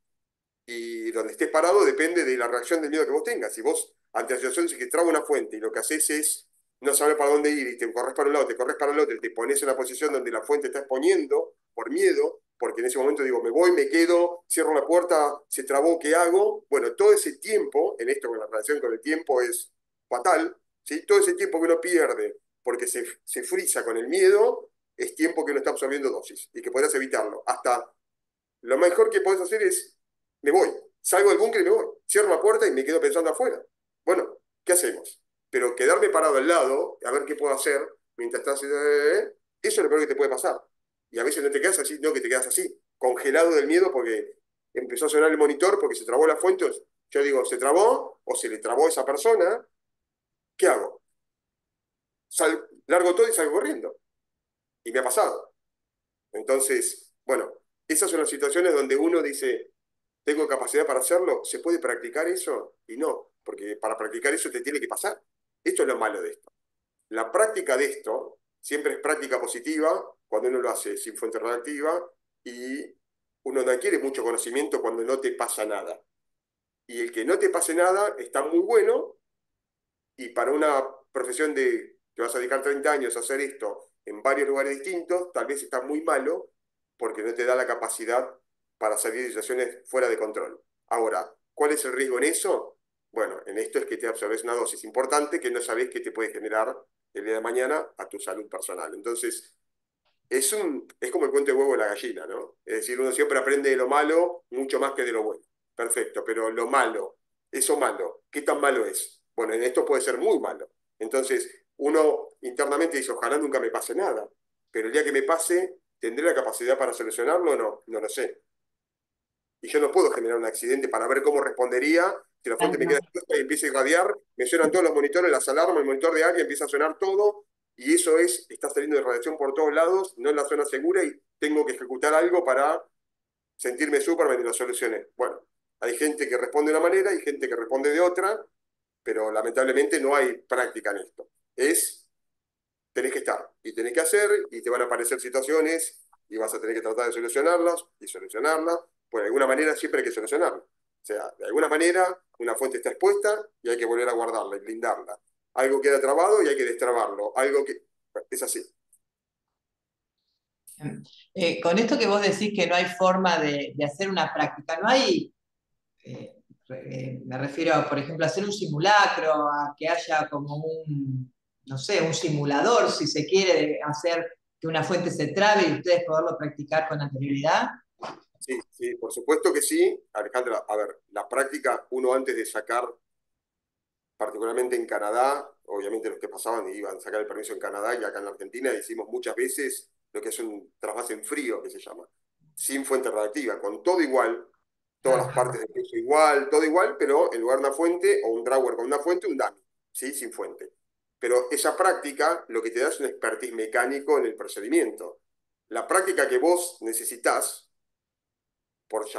y donde estés parado depende de la reacción del miedo que vos tengas. Si vos, ante la situación de que traba una fuente y lo que haces es no saber para dónde ir y te corres para un lado, te corres para el otro, y te pones en la posición donde la fuente está exponiendo por miedo, porque en ese momento digo, me voy, me quedo, cierro la puerta, se trabó, ¿qué hago? Bueno, todo ese tiempo, en esto con la relación con el tiempo es fatal, ¿sí? Todo ese tiempo que uno pierde porque se frisa con el miedo, es tiempo que uno está absorbiendo dosis y que podrás evitarlo. Hasta lo mejor que podés hacer es, me voy, salgo del búnker y me voy, cierro la puerta y me quedo pensando afuera. Bueno, ¿qué hacemos? Pero quedarme parado al lado, a ver qué puedo hacer, mientras estás. Eso es lo peor que te puede pasar. Y a veces no te quedas así, no que te quedas así, congelado del miedo porque empezó a sonar el monitor porque se trabó la fuente. Yo digo, ¿se trabó o se le trabó a esa persona? ¿Qué hago? Largo todo y salgo corriendo. Y me ha pasado. Entonces, bueno, esas son las situaciones donde uno dice, ¿tengo capacidad para hacerlo? ¿Se puede practicar eso? Y no, porque para practicar eso te tiene que pasar. Esto es lo malo de esto. La práctica de esto siempre es práctica positiva cuando uno lo hace sin fuente radiactiva y uno no adquiere mucho conocimiento cuando no te pasa nada. Y el que no te pase nada está muy bueno y para una profesión de que vas a dedicar 30 años a hacer esto en varios lugares distintos, tal vez está muy malo porque no te da la capacidad para salir de situaciones fuera de control. Ahora, ¿cuál es el riesgo en eso? Bueno, en esto es que te absorbes una dosis importante que no sabes qué te puede generar el día de mañana a tu salud personal. Entonces, es como el cuento de huevo y la gallina, ¿no? Es decir, uno siempre aprende de lo malo mucho más que de lo bueno. Perfecto, pero lo malo, eso malo, ¿qué tan malo es? Bueno, en esto puede ser muy malo. Entonces, uno internamente dice, ojalá nunca me pase nada, pero el día que me pase, ¿tendré la capacidad para solucionarlo o no? No lo sé. Y yo no puedo generar un accidente para ver cómo respondería si la fuente me queda Claro. expuesta y empieza a irradiar, me suenan todos los monitores, las alarmas, el monitor de área empieza a sonar todo, y eso está saliendo de radiación por todos lados, no en la zona segura, y tengo que ejecutar algo para sentirme Superman y lo solucioné. Bueno, hay gente que responde de una manera y gente que responde de otra, pero lamentablemente no hay práctica en esto. Tenés que estar y tenés que hacer y te van a aparecer situaciones y vas a tener que tratar de solucionarlas y solucionarlas. Pues de alguna manera siempre hay que solucionarlas. O sea, de alguna manera una fuente está expuesta y hay que volver a guardarla y blindarla. Algo queda trabado y hay que destrabarlo. Algo que. Es así. Con esto que vos decís que no hay forma de hacer una práctica, no hay, me refiero a, por ejemplo, hacer un simulacro, a que haya como un, no sé, un simulador, si se quiere, de hacer que una fuente se trabe y ustedes poderlo practicar con anterioridad. Sí, sí, por supuesto que sí. Alejandra, a ver, la práctica, uno antes de sacar, particularmente en Canadá, obviamente los que pasaban y iban a sacar el permiso en Canadá y acá en la Argentina, hicimos muchas veces lo que es un trasvase en frío, que se llama, sin fuente radiactiva, con todo igual, todas las Ajá. partes del peso igual, todo igual, pero en lugar de una fuente o un drawer con una fuente, un dummy, ¿sí? Sin fuente. Pero esa práctica lo que te da es un expertise mecánico en el procedimiento. La práctica que vos necesitas por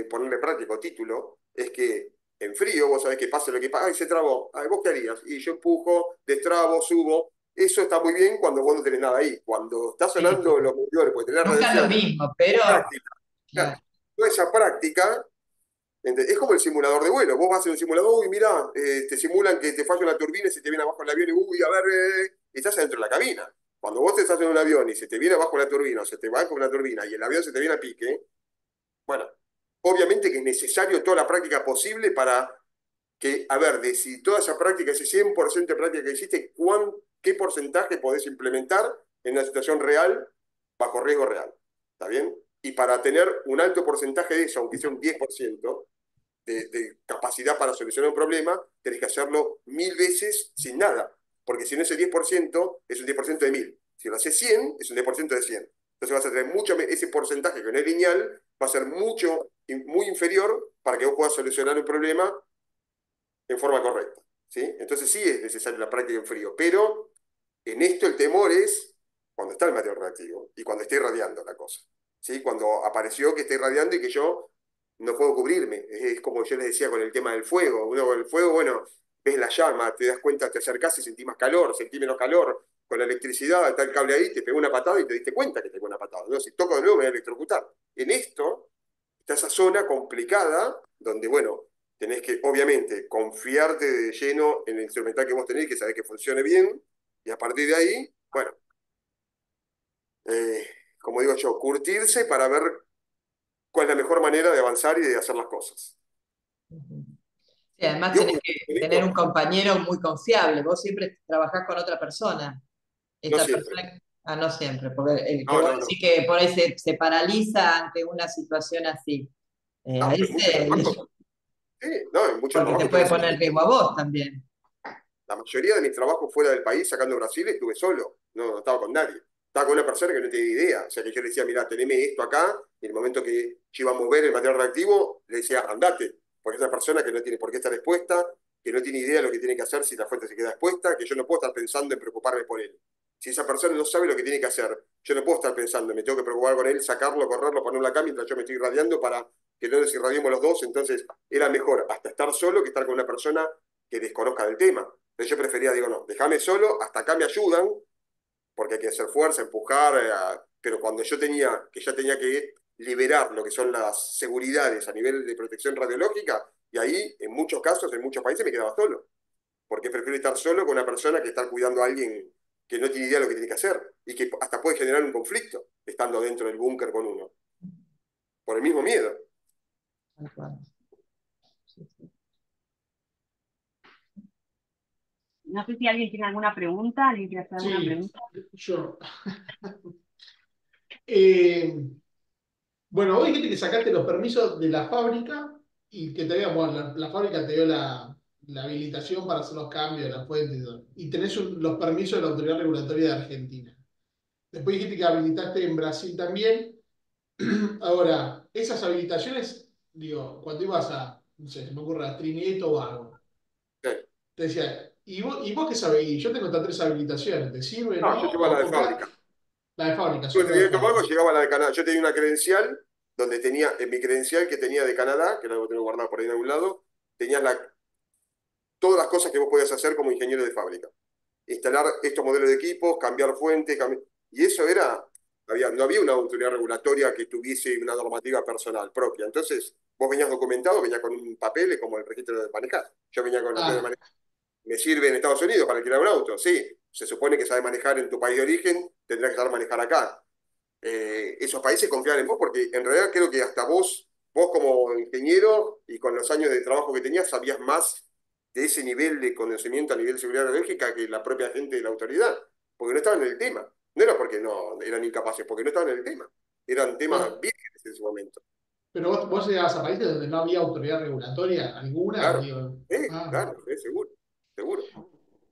ponerle práctico o título, es que en frío vos sabés que pase lo que pasa, ay, se trabó, ay, ¿vos qué harías? Y yo empujo, destrabo, subo, eso está muy bien cuando vos no tenés nada ahí. Cuando está Sí, sonando los medidores, porque tenés nunca es lo radiación, mismo, pero práctica. Claro, claro, toda esa práctica, es como el simulador de vuelo. Vos vas en un simulador, uy, mira, te simulan que te falla una turbina y se te viene abajo el avión y, uy, a ver, estás adentro de la cabina. Cuando vos te estás en un avión y se te viene abajo la turbina o se te va con una turbina y el avión se te viene a pique, bueno, obviamente que es necesario toda la práctica posible para que, a ver, de si toda esa práctica, ese 100% de práctica que hiciste, ¿qué porcentaje podés implementar en una situación real, bajo riesgo real? ¿Está bien? Y para tener un alto porcentaje de eso, aunque sea un 10% de capacidad para solucionar un problema, tenés que hacerlo 1000 veces sin nada. Porque si no ese 10% es un 10% de 1000. Si lo haces 100, es un 10% de 100. Entonces vas a tener mucho, ese porcentaje que no es lineal, va a ser mucho, muy inferior para que vos puedas solucionar un problema en forma correcta. ¿Sí? Entonces sí es necesaria la práctica en frío, pero en esto el temor es cuando está el material reactivo y cuando esté irradiando la cosa. ¿Sí? Cuando apareció que está irradiando y que yo no puedo cubrirme. Es como yo les decía con el tema del fuego. Uno con el fuego, bueno, ves la llama, te das cuenta, te acercás y sentís más calor, sentís menos calor. Con la electricidad, está el cable ahí, te pegó una patada y te diste cuenta que te pegó una patada. ¿No? Si toco de nuevo me voy a electrocutar. En esto está esa zona complicada donde, bueno, tenés que, obviamente, confiarte de lleno en el instrumental que vos tenés, que sabés que funcione bien, y a partir de ahí, bueno, eh, como digo yo, curtirse para ver cuál es la mejor manera de avanzar y de hacer las cosas. sí, además Yo, tenés con que tener un esto, compañero muy confiable. Vos siempre trabajás con otra persona. no Esta siempre. persona, no siempre, porque el que No, vos no, no. decís que por ahí se paraliza ante una situación así. No, Ahí pero en muchos trabajos, sí, no, en muchos porque te trabajos tuve puede que poner salir. en riesgo a vos también. La mayoría de mis trabajos fuera del país, sacando Brasil, estuve solo. No, no estaba con nadie. Estaba con una persona que no tenía idea. O sea, que yo le decía, mira, teneme esto acá. Y en el momento que yo iba a mover el material reactivo, le decía, andate. Porque es una persona que no tiene por qué estar expuesta, que no tiene idea de lo que tiene que hacer si la fuente se queda expuesta, que yo no puedo estar pensando en preocuparme por él. Si esa persona no sabe lo que tiene que hacer, yo no puedo estar pensando, me tengo que preocupar con él, sacarlo, correrlo, ponerlo acá mientras yo me estoy irradiando para que no nos irradiemos los dos. Entonces, era mejor hasta estar solo que estar con una persona que desconozca del tema. Entonces yo prefería, digo, no, déjame solo, hasta acá me ayudan, porque hay que hacer fuerza, empujar, pero cuando yo tenía, que ya tenía que liberar lo que son las seguridades a nivel de protección radiológica, y ahí, en muchos casos, en muchos países, me quedaba solo, porque prefiero estar solo con una persona que está cuidando a alguien que no tiene idea de lo que tiene que hacer, y que hasta puede generar un conflicto, estando dentro del búnker con uno, por el mismo miedo. Tal cual. Sí, sí. No sé si alguien tiene alguna pregunta, alguien quiere hacer alguna Sí, pregunta. yo. Eh, bueno, vos dijiste que sacaste los permisos de la fábrica y que te dio, bueno, la fábrica te dio la habilitación para hacer los cambios de la fuente y todo. Y tenés los permisos de la Autoridad Regulatoria de Argentina. Después dijiste que habilitaste en Brasil también. Ahora, esas habilitaciones, digo, cuando ibas a, no sé, se me ocurre a Trineto o algo, Sí. te decía, ¿y vos qué sabés? Y yo tengo estas tres habilitaciones, ¿te sirve, No, yo no? llevo a la de O cada, fábrica. la de fábrica, Yo solo la de tenía Tobago, fábrica. llegaba a la de Canadá. Yo tenía una credencial donde tenía, en mi credencial que tenía de Canadá, que la tengo guardada por ahí en algún lado, tenía todas las cosas que vos podías hacer como ingeniero de fábrica. Instalar estos modelos de equipos, cambiar fuentes, y eso era, no había una autoridad regulatoria que tuviese una normativa personal propia. Entonces, vos venías documentado, venías con un papel como el registro de manejar. Yo venía con la de Ah, manejar. ¿Me sirve en Estados Unidos para alquilar un auto? Sí. Se supone que sabes manejar en tu país de origen, tendrás que saber manejar acá. Esos países confían en vos porque en realidad creo que hasta vos como ingeniero y con los años de trabajo que tenías, sabías más de ese nivel de conocimiento a nivel de seguridad biológica que la propia gente de la autoridad, porque no estaban en el tema. No era porque no eran incapaces, porque no estaban en el tema. Eran temas pero, vírgenes en ese momento. pero vos llegabas a países donde no había autoridad regulatoria alguna, Claro, digo, claro, seguro, seguro.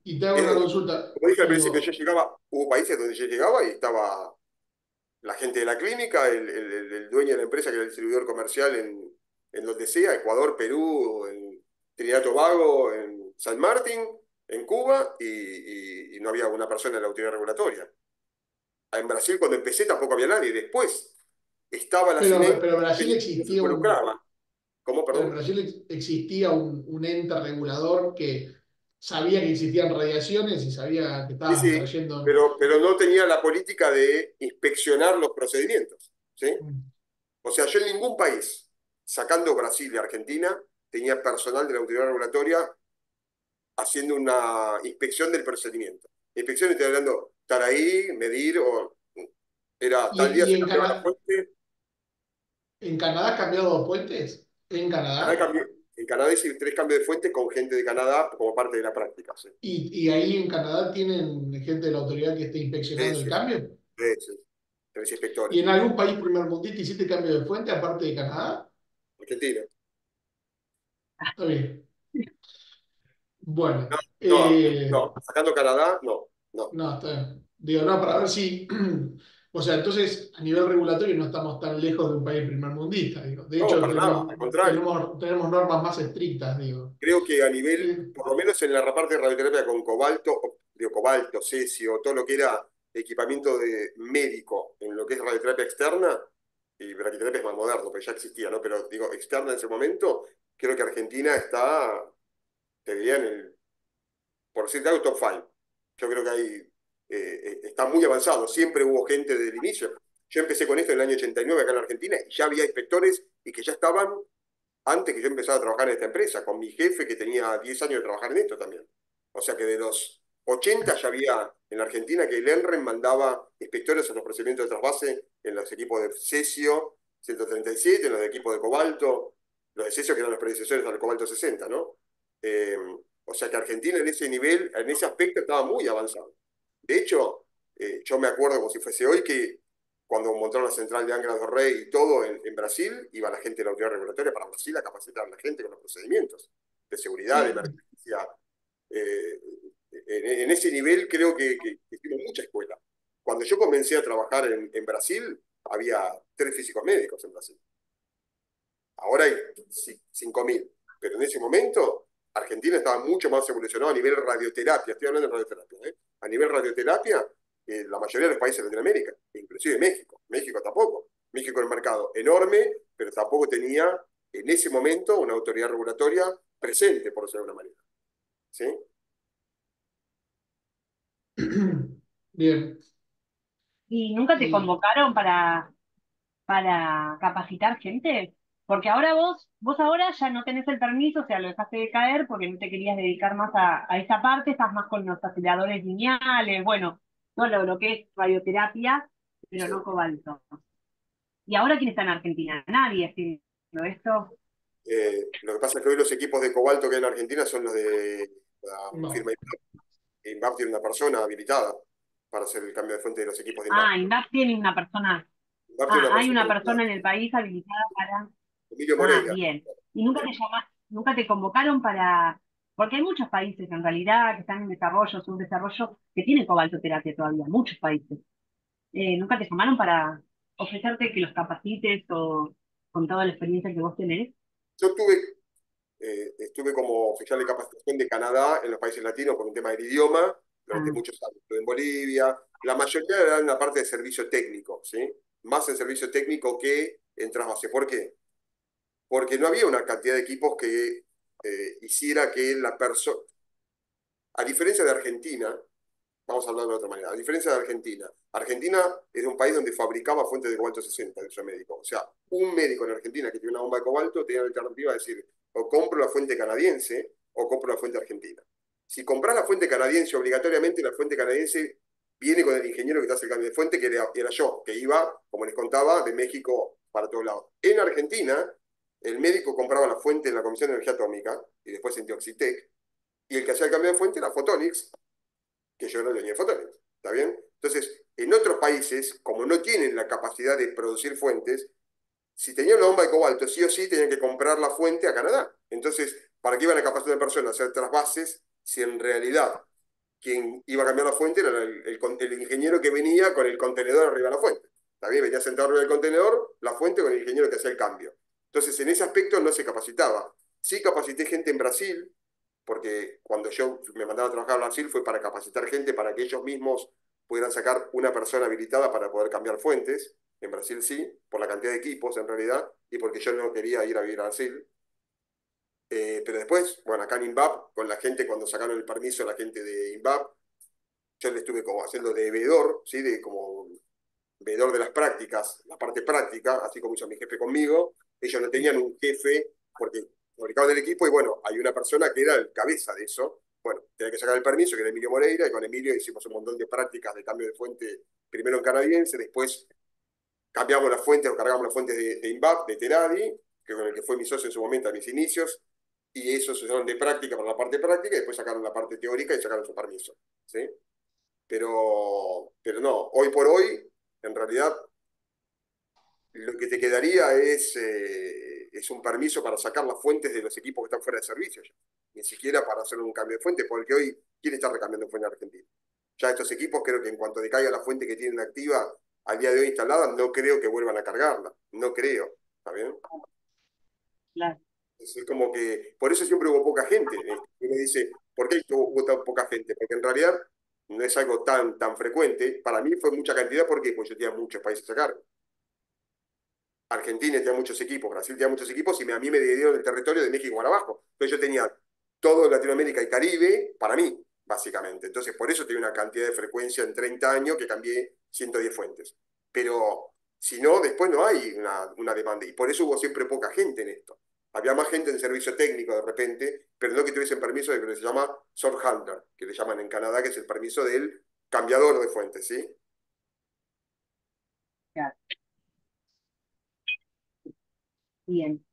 y te hago Es una donde, consulta, como dije al principio, yo digo, llegaba, hubo países donde yo llegaba y estaba la gente de la clínica, el dueño de la empresa que era el distribuidor comercial en donde sea, Ecuador, Perú, en Trinidad y Tobago, en San Martín, en Cuba, y no había una persona de la autoridad regulatoria. En Brasil, cuando empecé, tampoco había nadie. Después estaba la CINEM, pero en Brasil no se existía involucraba. ¿Cómo, pero en perdón? Brasil existía un ente regulador que sabía que existían radiaciones y sabía que Sí, estabas sí, trayendo... pero no tenía la política de inspeccionar los procedimientos, ¿sí? Mm. O sea, yo en ningún país, sacando Brasil y Argentina, tenía personal de la autoridad regulatoria haciendo una inspección del procedimiento. Inspección, estoy hablando, estar ahí, medir, o era ¿Y, tal día y se cambiaba la fuente. En Canadá has cambiado dos puentes? ¿En Canadá Canadá? en Canadá hice 3 cambios de fuente con gente de Canadá como parte de la práctica. ¿Sí? Y ahí en Canadá tienen gente de la autoridad que esté Sí, inspeccionando el sí, cambio? sí, sí. 3 inspectores. ¿Y en algún país primermundista hiciste cambio de fuente aparte de Canadá? Argentina. Está bien. Bueno, No, no, sacando Canadá, no, no. no, está bien. Digo, no, para ver si. O sea, entonces a nivel regulatorio no estamos tan lejos de un país primermundista, digo. De No, hecho, para nada, al contrario. tenemos normas más estrictas, digo. Creo que a nivel, Eh, por lo menos en la parte de radioterapia con cobalto, digo, cobalto, cesio, todo lo que era equipamiento de médico en lo que es radioterapia externa, y radioterapia es más moderno, pero ya existía, ¿no? Pero digo, externa en ese momento, creo que Argentina está, te diría, por decirte algo, top 5. Yo creo que ahí está muy avanzado. Siempre hubo gente desde el inicio. Yo empecé con esto en el año 89 acá en Argentina y ya había inspectores y que ya estaban antes que yo empezara a trabajar en esta empresa, con mi jefe que tenía 10 años de trabajar en esto también. O sea que de los 80 ya había en la Argentina que el ENREN mandaba inspectores a los procedimientos de trasvase en los equipos de cesio 137, en los equipos de cobalto, los de cesio que eran los predecesores del cobalto 60, ¿no? Eh, o sea que Argentina en ese nivel, en ese aspecto estaba muy avanzado. De hecho, yo me acuerdo como si fuese hoy que cuando montaron la central de Angra do Rey y todo en Brasil, iba la gente de la autoridad regulatoria para Brasil a capacitar a la gente con los procedimientos de seguridad, de sí, emergencia. Eh, en ese nivel creo que hicimos mucha escuela. Cuando yo comencé a trabajar en Brasil, había 3 físicos médicos en Brasil. Ahora hay 5.000. Pero en ese momento, Argentina estaba mucho más evolucionado a nivel radioterapia. Estoy hablando de radioterapia. ¿Eh? A nivel radioterapia, la mayoría de los países de Latinoamérica, inclusive México. México tampoco. México era un mercado enorme, pero tampoco tenía en ese momento una autoridad regulatoria presente, por decirlo de alguna manera. ¿Sí? bien. ¿Y nunca te Y convocaron para capacitar gente? Porque ahora vos ahora ya no tenés el permiso, o sea, lo dejaste de caer porque no te querías dedicar más a esa parte, estás más con los aceleradores lineales, bueno, todo lo que es radioterapia, pero Sí. no cobalto. ¿Y ahora quién está en Argentina? Nadie haciendo esto. Lo que pasa es que hoy los equipos de cobalto que hay en Argentina son los de la no. firma INVAP. INVAP tiene una persona habilitada para hacer el cambio de fuente de los equipos de INVAP. Ah, INDAP tiene una persona. INVAP tiene Ah, una hay persona una habilitada. persona en el país habilitada para. Emilio Ah, Moreira. bien. ¿Y nunca te llamaste, nunca te convocaron para? Porque hay muchos países en realidad que están en desarrollo, subdesarrollo, que tienen cobaltoterapia todavía, muchos países. ¿Nunca te llamaron para ofrecerte que los capacites o con toda la experiencia que vos tenés? Yo estuve como oficial de capacitación de Canadá en los países latinos por un tema del idioma durante Ah, muchos años. Estuve en Bolivia, la mayoría eran en la parte de servicio técnico, ¿sí? Más en servicio técnico que en trasvase. ¿Por qué? Porque no había una cantidad de equipos que hiciera que la persona, a diferencia de Argentina, vamos a hablar de otra manera, a diferencia de Argentina, Argentina era un país donde fabricaba fuentes de cobalto 60 de uso médico. O sea, un médico en Argentina que tiene una bomba de cobalto tenía la alternativa de decir, o compro la fuente canadiense o compro la fuente argentina. Si compras la fuente canadiense, obligatoriamente la fuente canadiense viene con el ingeniero que te hace el cambio de fuente, que era yo, que iba, como les contaba, de México para todos lados. En Argentina, el médico compraba la fuente en la Comisión de Energía Atómica y después en Dioxitec, y el que hacía el cambio de fuente era Photonics, que yo era el dueño de Photonics. ¿Está bien? Entonces, en otros países, como no tienen la capacidad de producir fuentes, si tenían una bomba de cobalto, sí o sí tenían que comprar la fuente a Canadá. Entonces, ¿para qué iban a capacitar a una persona a hacer trasvases si en realidad quien iba a cambiar la fuente era el ingeniero que venía con el contenedor arriba de la fuente? ¿Está bien? Venía sentado arriba del contenedor, la fuente con el ingeniero que hacía el cambio. Entonces, en ese aspecto no se capacitaba. Sí capacité gente en Brasil, porque cuando yo me mandaba a trabajar a Brasil fue para capacitar gente para que ellos mismos pudieran sacar una persona habilitada para poder cambiar fuentes. En Brasil sí, por la cantidad de equipos en realidad, y porque yo no quería ir a vivir a Brasil. Pero después, bueno, acá en INVAP, con la gente, cuando sacaron el permiso, la gente de INVAP, yo le estuve como haciendo de veedor, ¿sí? De como veedor de las prácticas, la parte práctica, así como hizo mi jefe conmigo. Ellos no tenían un jefe porque fabricaban el equipo y bueno, hay una persona que era el cabeza de eso. Bueno, tenía que sacar el permiso, que era Emilio Moreira, y con Emilio hicimos un montón de prácticas de cambio de fuente, primero en canadiense, después cambiamos las fuentes, o cargamos las fuentes de INVAP, de Tenadi, que con el que fue mi socio en su momento a mis inicios, y eso se usaron de práctica para la parte práctica, y después sacaron la parte teórica y sacaron su permiso, ¿sí? Pero no, hoy por hoy, en realidad, lo que te quedaría es un permiso para sacar las fuentes de los equipos que están fuera de servicio ya. Ni siquiera para hacer un cambio de fuente, porque hoy, ¿quién está recambiando fuente en Argentina? Ya estos equipos creo que en cuanto decaiga la fuente que tienen activa al día de hoy instalada, no creo que vuelvan a cargarla. No creo. ¿Está bien? Claro. Es como que, por eso siempre hubo poca gente. Uno dice, ¿por qué hubo tan poca gente? Porque en realidad no es algo tan frecuente. Para mí fue mucha cantidad porque pues yo tenía muchos países a cargo. Argentina tenía muchos equipos, Brasil tenía muchos equipos y a mí me dividieron el territorio de México para abajo. Entonces yo tenía todo Latinoamérica y Caribe para mí, básicamente. Entonces por eso tenía una cantidad de frecuencia en 30 años que cambié 110 fuentes. Pero si no, después no hay una demanda. Y por eso hubo siempre poca gente en esto. Había más gente en servicio técnico de repente, pero no que tuviesen permiso de lo que se llama sort handler, que le llaman en Canadá, que es el permiso del cambiador de fuentes, ¿sí? Claro. Bien.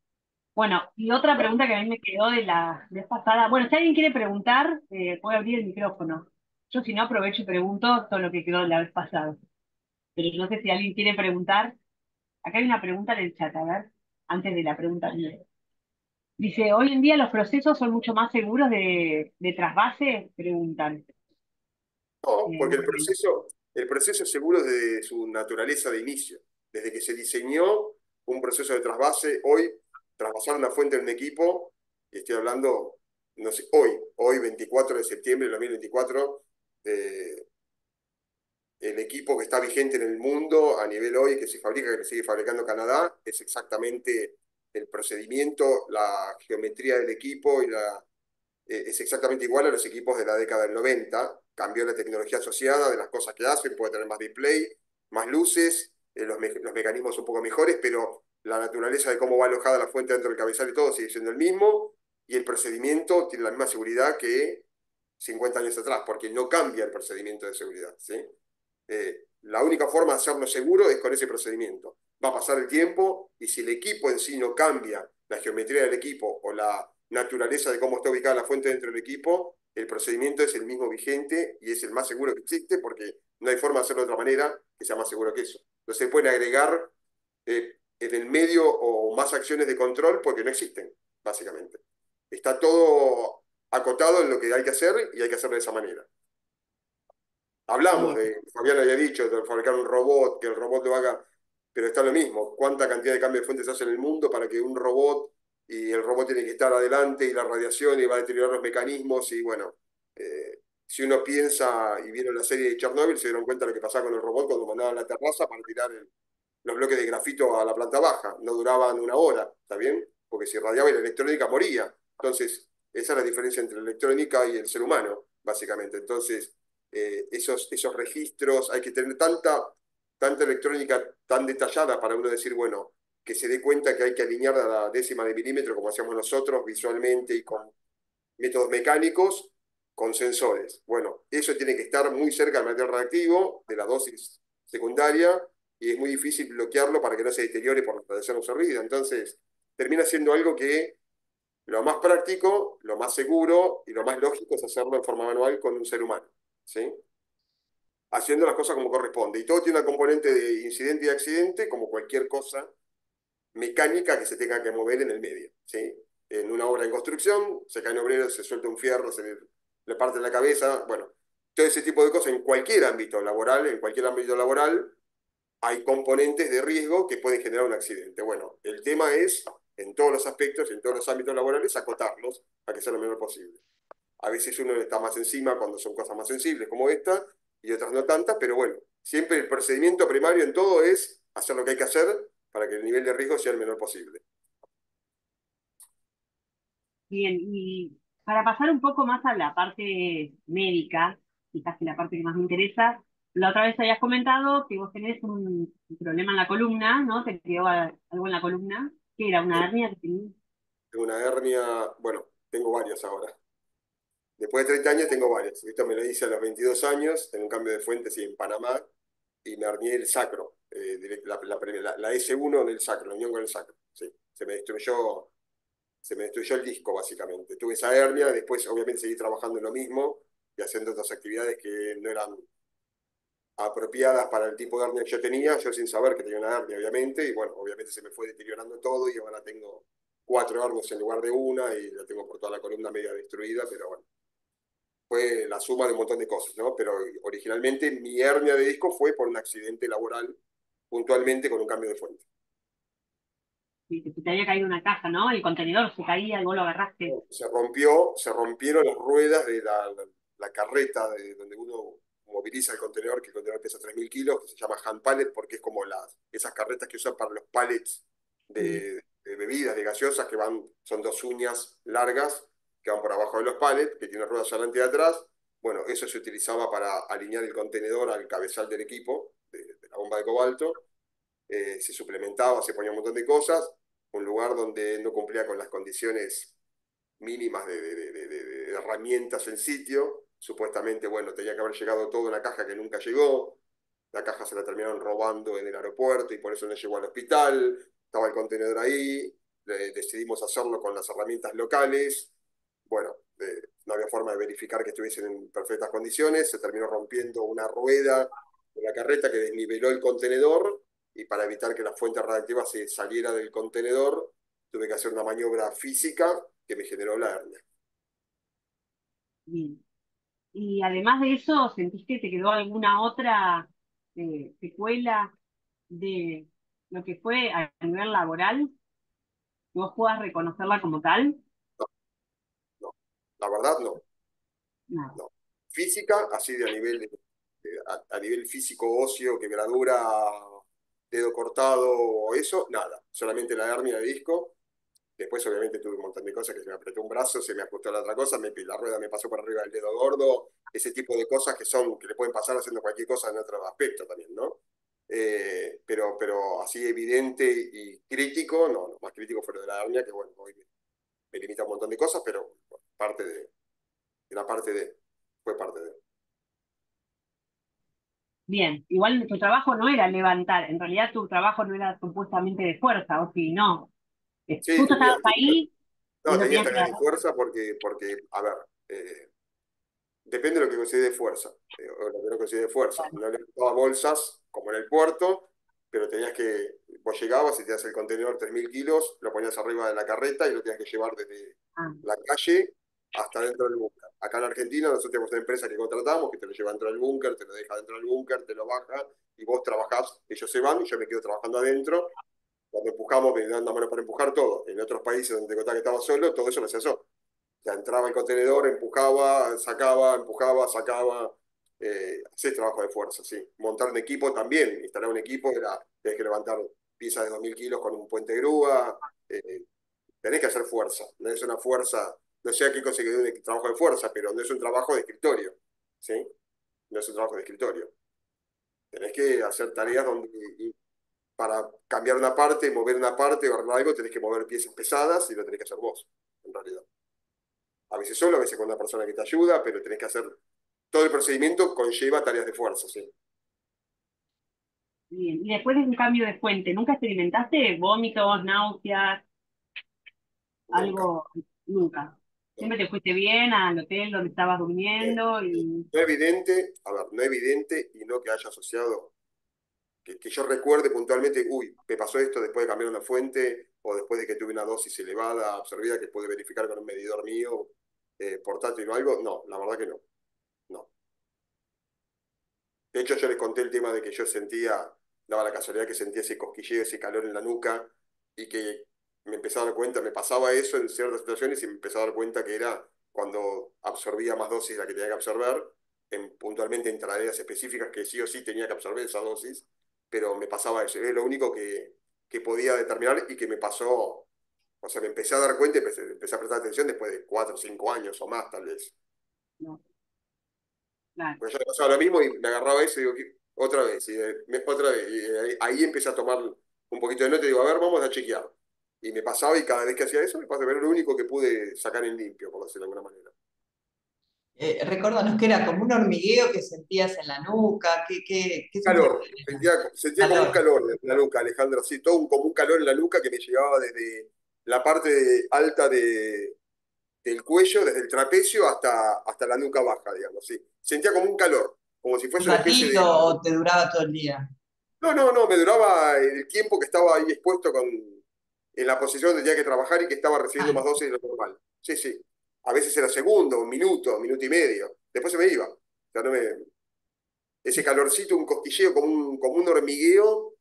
Bueno, y otra pregunta que a mí me quedó de la vez pasada. Bueno, si alguien quiere preguntar, puede abrir el micrófono. Yo si no aprovecho y pregunto todo lo que quedó de la vez pasada. Pero no sé si alguien quiere preguntar. Acá hay una pregunta en el chat, a ver, antes de la pregunta mía. Dice, hoy en día los procesos son mucho más seguros de trasvase, preguntan. No, porque Ok, el proceso es seguro desde su naturaleza de inicio. Desde que se diseñó un proceso de trasvase, hoy, trasvasar una fuente en un equipo, y estoy hablando, no sé, hoy 24 de septiembre de 2024, eh, el equipo que está vigente en el mundo a nivel hoy, que se fabrica, que se sigue fabricando Canadá, es exactamente el procedimiento, la geometría del equipo es exactamente igual a los equipos de la década del 90. Cambió la tecnología asociada de las cosas que hacen, puede tener más display, más luces, los mecanismos un poco mejores, pero la naturaleza de cómo va alojada la fuente dentro del cabezal y todo sigue siendo el mismo, y el procedimiento tiene la misma seguridad que 50 años atrás, porque no cambia el procedimiento de seguridad, ¿sí? La única forma de hacerlo seguro es con ese procedimiento. Va a pasar el tiempo y si el equipo en sí no cambia la geometría del equipo o la naturaleza de cómo está ubicada la fuente dentro del equipo, el procedimiento es el mismo vigente y es el más seguro que existe porque no hay forma de hacerlo de otra manera que sea más seguro que eso. Entonces se pueden agregar en el medio o más acciones de control porque no existen, básicamente. Está todo acotado en lo que hay que hacer y hay que hacerlo de esa manera. Hablamos bien. de, Fabián había dicho, de fabricar un robot, que el robot lo haga, pero está lo mismo. ¿Cuánta cantidad de cambio de fuentes se hace en el mundo para que un robot, y el robot tiene que estar adelante, y la radiación, y va a deteriorar los mecanismos, y bueno, si uno piensa, y vieron la serie de Chernobyl, se dieron cuenta de lo que pasaba con el robot cuando mandaban a la terraza para tirar los bloques de grafito a la planta baja. No duraban una hora, ¿está bien? Porque si irradiaba y la electrónica moría. Entonces, esa es la diferencia entre la electrónica y el ser humano, básicamente. Entonces, esos registros, hay que tener tanta electrónica tan detallada para uno decir, bueno, que se dé cuenta que hay que alinear a la décima de milímetro, como hacíamos nosotros, visualmente y con métodos mecánicos, con sensores. Bueno, eso tiene que estar muy cerca del material reactivo, de la dosis secundaria, y es muy difícil bloquearlo para que no se deteriore por la radiación absorbida. Entonces, termina siendo algo que lo más práctico, lo más seguro y lo más lógico es hacerlo en forma manual con un ser humano, ¿sí? Haciendo las cosas como corresponde. Y todo tiene una componente de incidente y accidente, como cualquier cosa mecánica que se tenga que mover en el medio, ¿sí? En una obra en construcción, se cae un obrero, se suelta un fierro, se le parte la cabeza, bueno, todo ese tipo de cosas en cualquier ámbito laboral, hay componentes de riesgo que pueden generar un accidente. Bueno, el tema es, en todos los aspectos, en todos los ámbitos laborales, acotarlos a que sea lo menor posible. A veces uno está más encima cuando son cosas más sensibles como esta, y otras no tantas, pero bueno, siempre el procedimiento primario en todo es hacer lo que hay que hacer para que el nivel de riesgo sea el menor posible. Bien, y para pasar un poco más a la parte médica, quizás que la parte que más me interesa, la otra vez habías comentado que vos tenés un problema en la columna, ¿no? Te quedó algo en la columna, que era una hernia que tenías. Tengo una hernia, bueno, tengo varias ahora. Después de 30 años tengo varias. Esto me lo hice a los 22 años, en un cambio de fuentes y en Panamá, y me hernié el sacro, la S1 del sacro, la unión con el sacro. Sí. Se me destruyó el disco, básicamente. Tuve esa hernia, después obviamente seguí trabajando en lo mismo y haciendo otras actividades que no eran apropiadas para el tipo de hernia que yo tenía, yo sin saber que tenía una hernia, obviamente, y bueno, obviamente se me fue deteriorando todo y ahora tengo 4 hernias en lugar de una y la tengo por toda la columna media destruida, pero bueno, fue la suma de un montón de cosas, ¿no? Pero originalmente mi hernia de disco fue por un accidente laboral, puntualmente con un cambio de fuente. Sí, te había caído una caja, ¿no? El contenedor se caía y vos lo agarraste. Se rompieron las ruedas de la carreta de donde uno moviliza el contenedor, que el contenedor pesa 3.000 kilos, que se llama hand pallet, porque es como esas carretas que usan para los pallets Sí, de bebidas, de gaseosas, que son 2 uñas largas que van por abajo de los pallets, que tienen ruedas adelante y atrás. Bueno, eso se utilizaba para alinear el contenedor al cabezal del equipo, de la bomba de cobalto. Se suplementaba, se ponía un montón de cosas. Un lugar donde no cumplía con las condiciones mínimas de herramientas en sitio. Supuestamente, bueno, tenía que haber llegado todo en una caja que nunca llegó. La caja se la terminaron robando en el aeropuerto y por eso no llegó al hospital. Estaba el contenedor ahí. Decidimos hacerlo con las herramientas locales. Bueno, no había forma de verificar que estuviesen en perfectas condiciones. Se terminó rompiendo una rueda de la carreta que desniveló el contenedor y para evitar que la fuente radiactiva se saliera del contenedor, tuve que hacer una maniobra física que me generó la hernia. bien. Y además de eso, ¿sentiste que te quedó alguna otra secuela de lo que fue a nivel laboral? ¿Que vos puedas reconocerla como tal? No, no. La verdad, no. Nada. No. Física, así de a nivel, a nivel físico óseo, quebradura, dedo cortado o eso, nada. Solamente la hernia de disco. Después, obviamente, tuve un montón de cosas que se me apretó un brazo, se me ajustó la otra cosa, la rueda me pasó por arriba del dedo gordo, ese tipo de cosas que le pueden pasar haciendo cualquier cosa en otro aspecto también, ¿no? Pero así evidente y crítico, no, lo más crítico fue lo de la hernia, que bueno, hoy me limita un montón de cosas, pero bueno, era parte de, fue parte de. Bien, igual tu trabajo no era levantar, en realidad tu trabajo no era supuestamente de fuerza, o sí, no. Sí, Justo estabas ahí y no, no tenía tenías esta que gran agarrar. fuerza porque, a ver, depende de lo que considere fuerza, o lo que no considere fuerza. No levantaba bolsas como en el puerto, pero vos llegabas y te das el contenedor 3.000 kilos, lo ponías arriba de la carreta y lo tenías que llevar desde Ah, la calle hasta dentro del búnker. Acá en Argentina nosotros tenemos una empresa que contratamos que te lo lleva dentro del búnker, te lo deja dentro del búnker, te lo baja y vos trabajás, ellos se van y yo me quedo trabajando adentro. Cuando empujamos, me dan la mano para empujar todo. En otros países donde te contaba que estaba solo, todo eso lo hacía yo. Ya entraba el contenedor, empujaba, sacaba, empujaba, sacaba. Hacés trabajo de fuerza, sí. Montar un equipo también. Instalar un equipo tenés que levantar piezas de 2.000 kilos con un puente de grúa. Tenés que hacer fuerza. No es una fuerza, no sé a qué conseguir un trabajo de fuerza, pero no es un trabajo de escritorio. ¿Sí? No es un trabajo de escritorio. Tenés que hacer tareas donde para cambiar una parte, mover una parte o armar algo, tenés que mover piezas pesadas y lo tenés que hacer vos, en realidad. A veces solo, a veces con una persona que te ayuda, pero tenés que hacer todo el procedimiento conlleva tareas de fuerza, ¿sí? bien. Y después de un cambio de fuente, ¿nunca experimentaste vómitos, náuseas, Nunca. algo? Nunca. No, Siempre te fuiste bien al hotel donde estabas no, durmiendo y... no evidente, a ver, no evidente y no que haya asociado, que yo recuerde puntualmente, uy, me pasó esto después de cambiar una fuente o después de que tuve una dosis elevada, absorbida, que pude verificar con un medidor mío, portátil o algo. No, la verdad que no. No. De hecho, yo les conté el tema de que yo sentía, daba la casualidad que sentía ese cosquilleo, ese calor en la nuca, y que me empecé a dar cuenta, me pasaba eso en ciertas situaciones y me empecé a dar cuenta que era cuando absorbía más dosis de la que tenía que absorber, puntualmente en tareas específicas que sí o sí tenía que absorber esa dosis, pero me pasaba eso. Es lo único que podía determinar y que me pasó O sea, me empecé a dar cuenta y empecé a prestar atención después de 4 o 5 años o más, tal vez. No, claro. Pues ya me pasaba lo mismo y me agarraba eso y digo, otra vez, y otra vez. Y ahí empecé a tomar un poquito de nota y digo, a ver, vamos a chequear. Y me pasaba y cada vez que hacía eso, me pasaba, era lo único que pude sacar en limpio, por decirlo de alguna manera. Recórdanos que era como un hormigueo que sentías en la nuca, ¿qué sensación Calor, era? sentía como un Calor. calor en la nuca, Alejandro, así, como un calor en la nuca que me llegaba desde la parte alta del cuello, desde el trapecio hasta la nuca baja, digamos, sí. Sentía como un calor, como si ¿Un fuese una especie ratito de... o te duraba todo el día? No, me duraba el tiempo que estaba ahí expuesto en la posición donde tenía que trabajar y que estaba recibiendo más Ah, dosis de lo normal. Sí, sí. A veces era segundo, un minuto y medio. Después se me iba. O sea, ese calorcito, un cosquilleo, como un hormigueo,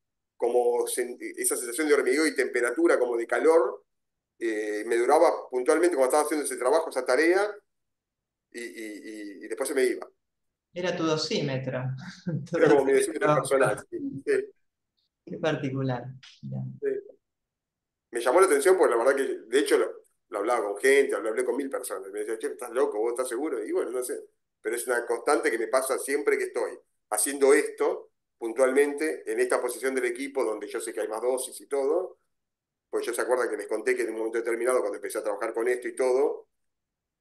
esa sensación de hormigueo y temperatura como de calor, me duraba puntualmente cuando estaba haciendo ese trabajo, esa tarea, y después se me iba. era tu dosímetro. Tu Era como mi decímetro dosímetro. personal. Sí, sí, Qué particular. Mirá. sí. Me llamó la atención porque la verdad que, de hecho, lo hablaba con gente, lo hablé con 1000 personas. Me decía, che, ¿estás loco? ¿Vos estás seguro? Y bueno, no sé. Pero es una constante que me pasa siempre que estoy haciendo esto, puntualmente, en esta posición del equipo, donde yo sé que hay más dosis y todo. Pues yo se acuerdan que les conté que en un momento determinado, cuando empecé a trabajar con esto y todo,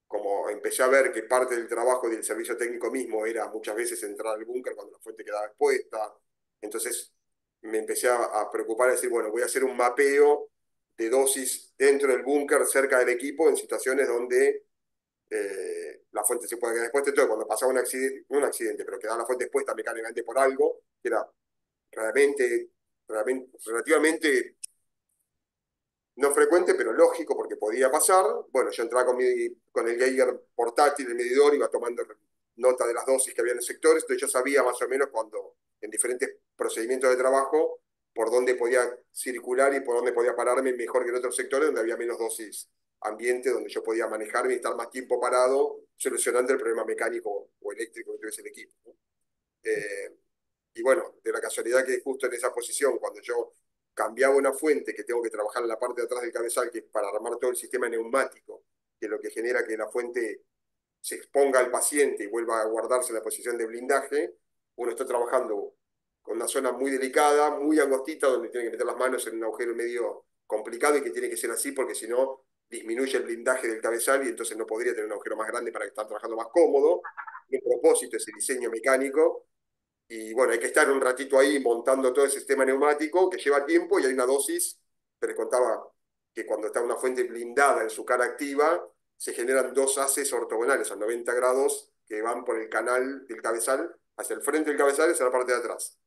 como empecé a ver que parte del trabajo y del servicio técnico mismo era muchas veces entrar al búnker cuando la fuente quedaba expuesta. Entonces me empecé a preocupar, a decir, bueno, voy a hacer un mapeo de dosis dentro del búnker, cerca del equipo, en situaciones donde la fuente se puede quedar expuesta. Entonces, cuando pasaba no un accidente, pero quedaba la fuente expuesta mecánicamente por algo, que era relativamente no frecuente, pero lógico porque podía pasar. Bueno, yo entraba con el Geiger portátil, el medidor, iba tomando nota de las dosis que había en los sectores, entonces yo sabía más o menos cuando, en diferentes procedimientos de trabajo, por dónde podía circular y por dónde podía pararme mejor que en otros sectores donde había menos dosis ambiente, donde yo podía manejarme y estar más tiempo parado solucionando el problema mecánico o eléctrico que tuviese el equipo, ¿no? Eh, y bueno, de la casualidad que justo en esa posición, cuando yo cambiaba una fuente que tengo que trabajar en la parte de atrás del cabezal, que es para armar todo el sistema neumático, que es lo que genera que la fuente se exponga al paciente y vuelva a guardarse en la posición de blindaje, uno está trabajando con una zona muy delicada, muy angostita, donde tiene que meter las manos en un agujero medio complicado y que tiene que ser así porque si no disminuye el blindaje del cabezal y entonces no podría tener un agujero más grande para estar trabajando más cómodo. El propósito, ese diseño mecánico, y bueno, hay que estar un ratito ahí montando todo el sistema neumático que lleva tiempo y hay una dosis, te les contaba que cuando está una fuente blindada en su cara activa, se generan dos haces ortogonales a 90 grados que van por el canal del cabezal, hacia el frente del cabezal y hacia la parte de atrás.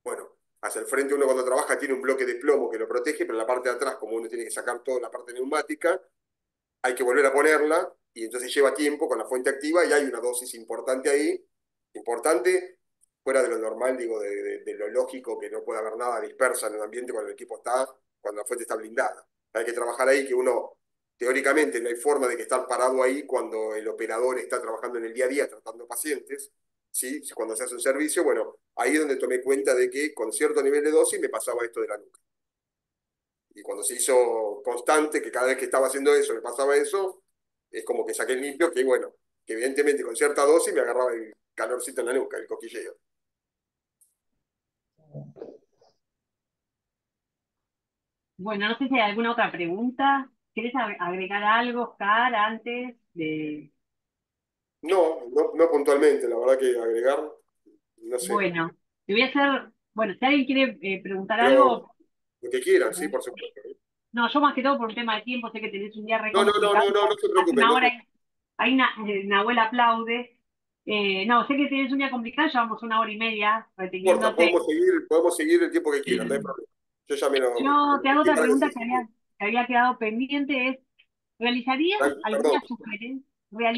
Bueno, hacia el frente uno cuando trabaja tiene un bloque de plomo que lo protege, pero en la parte de atrás, como uno tiene que sacar toda la parte neumática, hay que volver a ponerla y entonces lleva tiempo con la fuente activa y hay una dosis importante ahí, importante, fuera de lo normal, digo, de lo lógico, que no puede haber nada dispersa en el ambiente cuando el equipo está, cuando la fuente está blindada. Hay que trabajar ahí que uno, teóricamente, no hay forma de que estar parado ahí cuando el operador está trabajando en el día a día tratando pacientes, ¿sí? Cuando se hace un servicio, bueno, ahí es donde tomé cuenta de que con cierto nivel de dosis me pasaba esto de la nuca. Y cuando se hizo constante, que cada vez que estaba haciendo eso me pasaba eso, es como que saqué el limpio, que bueno, que evidentemente con cierta dosis me agarraba el calorcito en la nuca, el coquilleo. Bueno, no sé si hay alguna otra pregunta. ¿Quieres agregar algo, Oscar, antes de...? No puntualmente, la verdad que agregar, no sé. Bueno, te voy a hacer... Bueno, si alguien quiere preguntar Pero algo... lo que quieran, sí, por supuesto. No, yo más que todo por un tema de tiempo, sé que tenés un día re No, no, no, complicado. no, no, no se Hace preocupen, una no hora se... hay Nahuel aplaude. No, sé que tenés un día complicado, llevamos una hora y media No importa, reteniéndote. podemos seguir el tiempo que quieran, no hay problema. Yo ya Yo te hago otra quiero pregunta decir, que había quedado pendiente, es, ¿realizarías perdón, alguna sugerencia?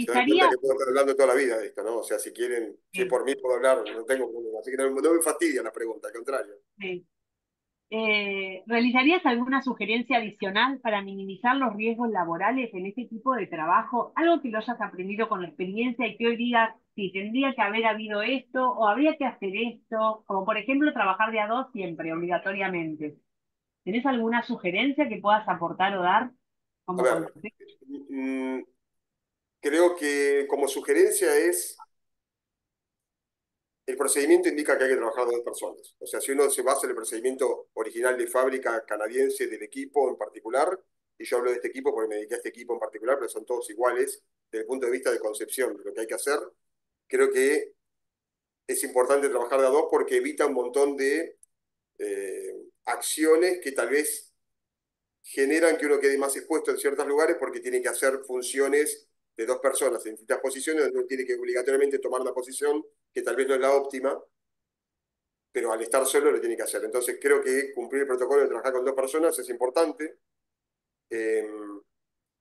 se dan cuenta ¿Realizarías que puedo estar hablando toda la vida de esto, ¿no? O sea, si quieren, si es por mí puedo hablar, no tengo problema. Así que no me fastidia la pregunta, al contrario. eh, ¿realizarías alguna sugerencia adicional para minimizar los riesgos laborales en este tipo de trabajo? Algo que lo hayas aprendido con la experiencia y que hoy digas, sí, tendría que haber habido esto o habría que hacer esto, como por ejemplo trabajar de a dos siempre, obligatoriamente. ¿Tenés alguna sugerencia que puedas aportar o dar A como ver, consejo? mm, creo que como sugerencia es, el procedimiento indica que hay que trabajar de dos personas. O sea, si uno se basa en el procedimiento original de fábrica canadiense del equipo en particular, y yo hablo de este equipo porque me dediqué a este equipo en particular, pero son todos iguales desde el punto de vista de concepción de lo que hay que hacer, creo que es importante trabajar de a dos porque evita un montón de acciones que tal vez generan que uno quede más expuesto en ciertos lugares porque tiene que hacer funciones de dos personas en distintas posiciones, donde uno tiene que obligatoriamente tomar una posición que tal vez no es la óptima, pero al estar solo lo tiene que hacer. Entonces creo que cumplir el protocolo de trabajar con dos personas es importante. Eh,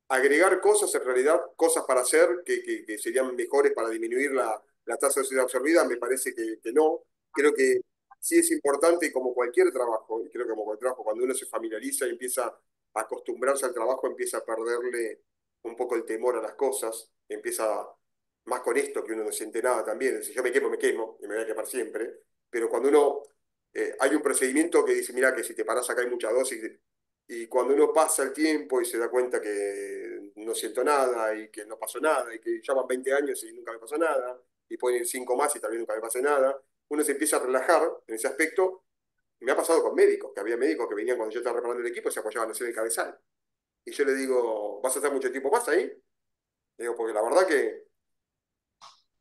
Agregar cosas, en realidad, cosas para hacer que serían mejores para disminuir la tasa de oxígeno absorbida, me parece que no. Creo que sí es importante, y como cualquier trabajo, y creo que como cualquier trabajo, cuando uno se familiariza y empieza a acostumbrarse al trabajo, empieza a perderle un poco el temor a las cosas, empieza más con esto que uno no siente nada también. Si yo me quemo, y me voy a quemar siempre, pero cuando uno, hay un procedimiento que dice, mira, que si te paras acá hay mucha dosis, y cuando uno pasa el tiempo y se da cuenta que no siento nada y que no pasó nada y que ya van 20 años y nunca me pasó nada, y pueden ir 5 más y tal vez nunca me pase nada, uno se empieza a relajar en ese aspecto. Me ha pasado con médicos, que había médicos que venían cuando yo estaba reparando el equipo y se apoyaban así en el cabezal. Y yo le digo, ¿vas a estar mucho tiempo más ahí? Le digo, porque la verdad que,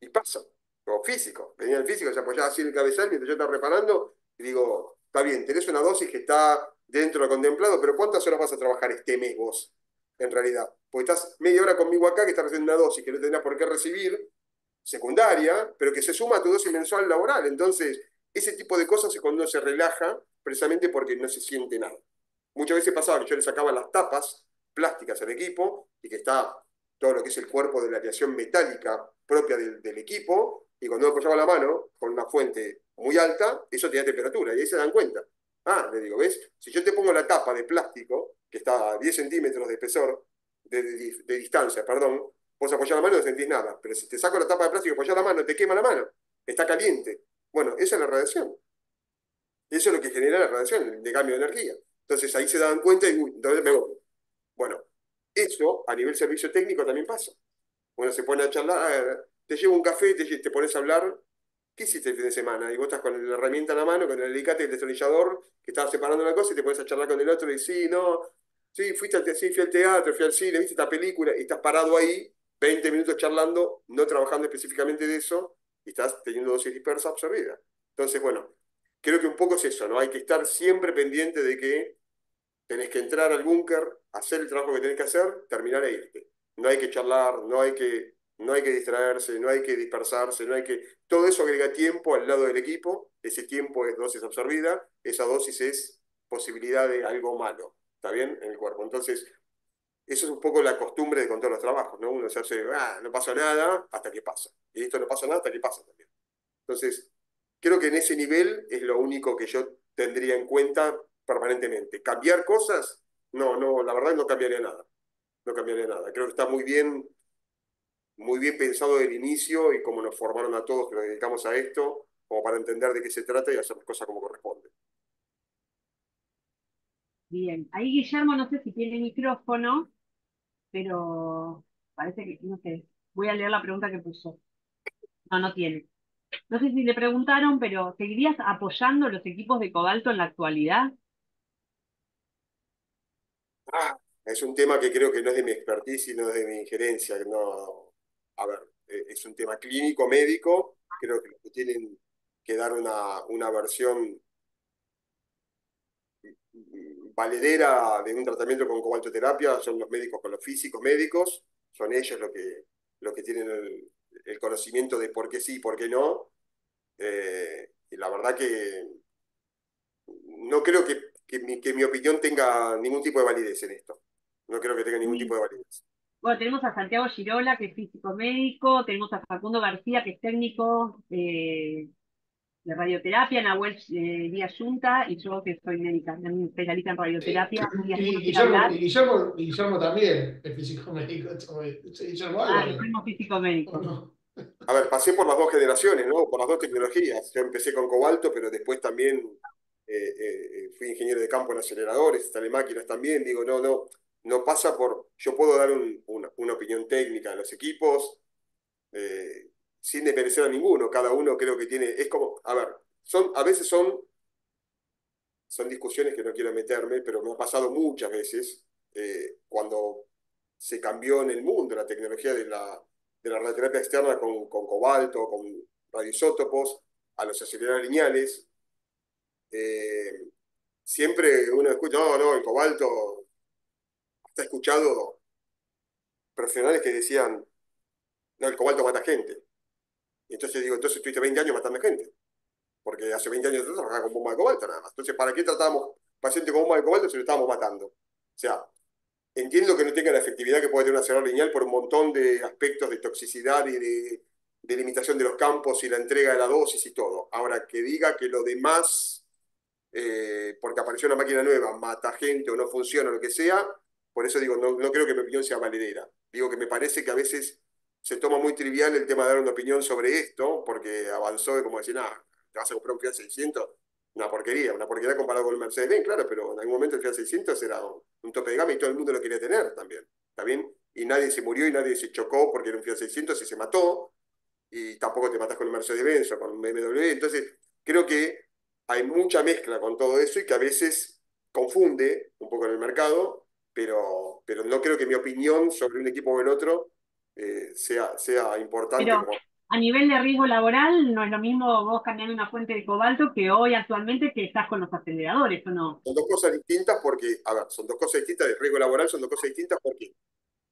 y pasa, o físico, venía el físico, se apoyaba así en el cabezal mientras yo estaba reparando, y digo, está bien, tenés una dosis que está dentro de lo contemplado, pero ¿cuántas horas vas a trabajar este mes vos, en realidad? Porque estás media hora conmigo acá, que estás recibiendo una dosis que no tendrás por qué recibir, secundaria, pero que se suma a tu dosis mensual laboral. Entonces, ese tipo de cosas es cuando uno se relaja, precisamente porque no se siente nada. Muchas veces pasaba que yo le sacaba las tapas plásticas al equipo y que está todo lo que es el cuerpo de la aleación metálica propia del equipo, y cuando uno apoyaba la mano con una fuente muy alta, eso tenía temperatura, y ahí se dan cuenta. Ah, le digo, ¿ves? Si yo te pongo la tapa de plástico, que está a 10 centímetros de espesor, de distancia, perdón, vos apoyás la mano y no sentís nada, pero si te saco la tapa de plástico y apoyás la mano, te quema la mano, está caliente. Bueno, esa es la radiación. Eso es lo que genera la radiación, de cambio de energía. Entonces ahí se dan cuenta y, uy, entonces me voy. Bueno, eso a nivel servicio técnico también pasa. Uno se pone a charlar, te llevo un café, te pones a hablar. ¿Qué hiciste el fin de semana? Y vos estás con la herramienta en la mano, con el alicate y el destornillador, que estabas separando una cosa y te pones a charlar con el otro y sí, no, sí, sí, fui al teatro, fui al cine, viste esta película y estás parado ahí 20 minutos charlando, no trabajando específicamente de eso y estás teniendo dosis dispersa absorbida. Entonces, bueno, creo que un poco es eso, ¿no? Hay que estar siempre pendiente de que tenés que entrar al búnker, hacer el trabajo que tenés que hacer, terminar e irte. No hay que charlar, no hay que distraerse, no hay que dispersarse, no hay que... Todo eso agrega tiempo al lado del equipo, ese tiempo es dosis absorbida, esa dosis es posibilidad de algo malo, ¿está bien? En el cuerpo. Entonces, eso es un poco la costumbre de con todos los trabajos, ¿no? Uno se hace, ah, no pasa nada hasta que pasa. Y esto no pasa nada hasta que pasa también. Entonces, creo que en ese nivel es lo único que yo tendría en cuenta permanentemente. ¿Cambiar cosas? No, no, la verdad no cambiaría nada. No cambiaría nada. Creo que está muy bien pensado desde el inicio y como nos formaron a todos que nos dedicamos a esto, como para entender de qué se trata y hacer las cosas como corresponde. Bien, ahí Guillermo no sé si tiene micrófono, pero parece que, no sé, voy a leer la pregunta que puso. No, no tiene. No sé si le preguntaron, pero ¿seguirías apoyando los equipos de Cobalto en la actualidad? Ah, es un tema que creo que no es de mi expertise y no es de mi injerencia. No, a ver, es un tema clínico, médico. Creo que los que tienen que dar una versión valedera de un tratamiento con cobaltoterapia son los médicos con los físicos médicos, son ellos los que tienen el conocimiento de por qué sí y por qué no. Y la verdad que no creo que mi opinión tenga ningún tipo de validez en esto. No creo que tenga ningún tipo Sí. de validez. Bueno, tenemos a Santiago Girola, que es físico médico, tenemos a Facundo García, que es técnico de radioterapia, Nahuel Díaz Yunta, y yo que soy médica, especialista en Sí. radioterapia. Si Y alguno quiere Guillermo, hablar, Guillermo también es físico médico. Sí, Guillermo Álvarez, Guillermo físico ¿o médico. no? A ver, pasé por las dos generaciones, ¿no? Por las dos tecnologías. Yo empecé con cobalto, pero después también fui ingeniero de campo en aceleradores, telemáquinas también, digo, no pasa por, yo puedo dar una opinión técnica en los equipos, sin desmerecer a ninguno, cada uno creo que tiene, es como, a ver, a veces son discusiones que no quiero meterme, pero me ha pasado muchas veces cuando se cambió en el mundo la tecnología de la radioterapia externa con cobalto, con radioisótopos, a los aceleradores lineales. eh, Siempre uno escucha, no, el cobalto, está escuchado profesionales que decían, no, el cobalto mata gente. Y entonces digo, entonces estuviste 20 años matando gente, porque hace 20 años trabajaba con bomba de cobalto nada más. Entonces, ¿para qué tratábamos pacientes con bomba de cobalto si lo estábamos matando? O sea, entiendo que no tenga la efectividad que puede tener un acelerador lineal por un montón de aspectos de toxicidad y de limitación de los campos y la entrega de la dosis y todo. Ahora, que diga que lo demás, porque apareció una máquina nueva, mata gente o no funciona o lo que sea, por eso digo, no creo que mi opinión sea valedera. Digo que me parece que a veces se toma muy trivial el tema de dar una opinión sobre esto, porque avanzó de como decir, te vas a comprar un Fiat 600, una porquería comparado con el Mercedes-Benz, claro, pero en algún momento el Fiat 600 era un tope de gama y todo el mundo lo quería tener también, ¿está bien? Y nadie se murió y nadie se chocó porque era un Fiat 600 y se mató, y tampoco te matas con un Mercedes-Benz o con un BMW, entonces creo que hay mucha mezcla con todo eso y que a veces confunde un poco en el mercado, pero no creo que mi opinión sobre un equipo o el otro sea importante Pero como... a nivel de riesgo laboral, no es lo mismo vos cambiando una fuente de cobalto que hoy actualmente que estás con los aceleradores, ¿o no? Son dos cosas distintas porque, a ver, son dos cosas distintas, el riesgo laboral son dos cosas distintas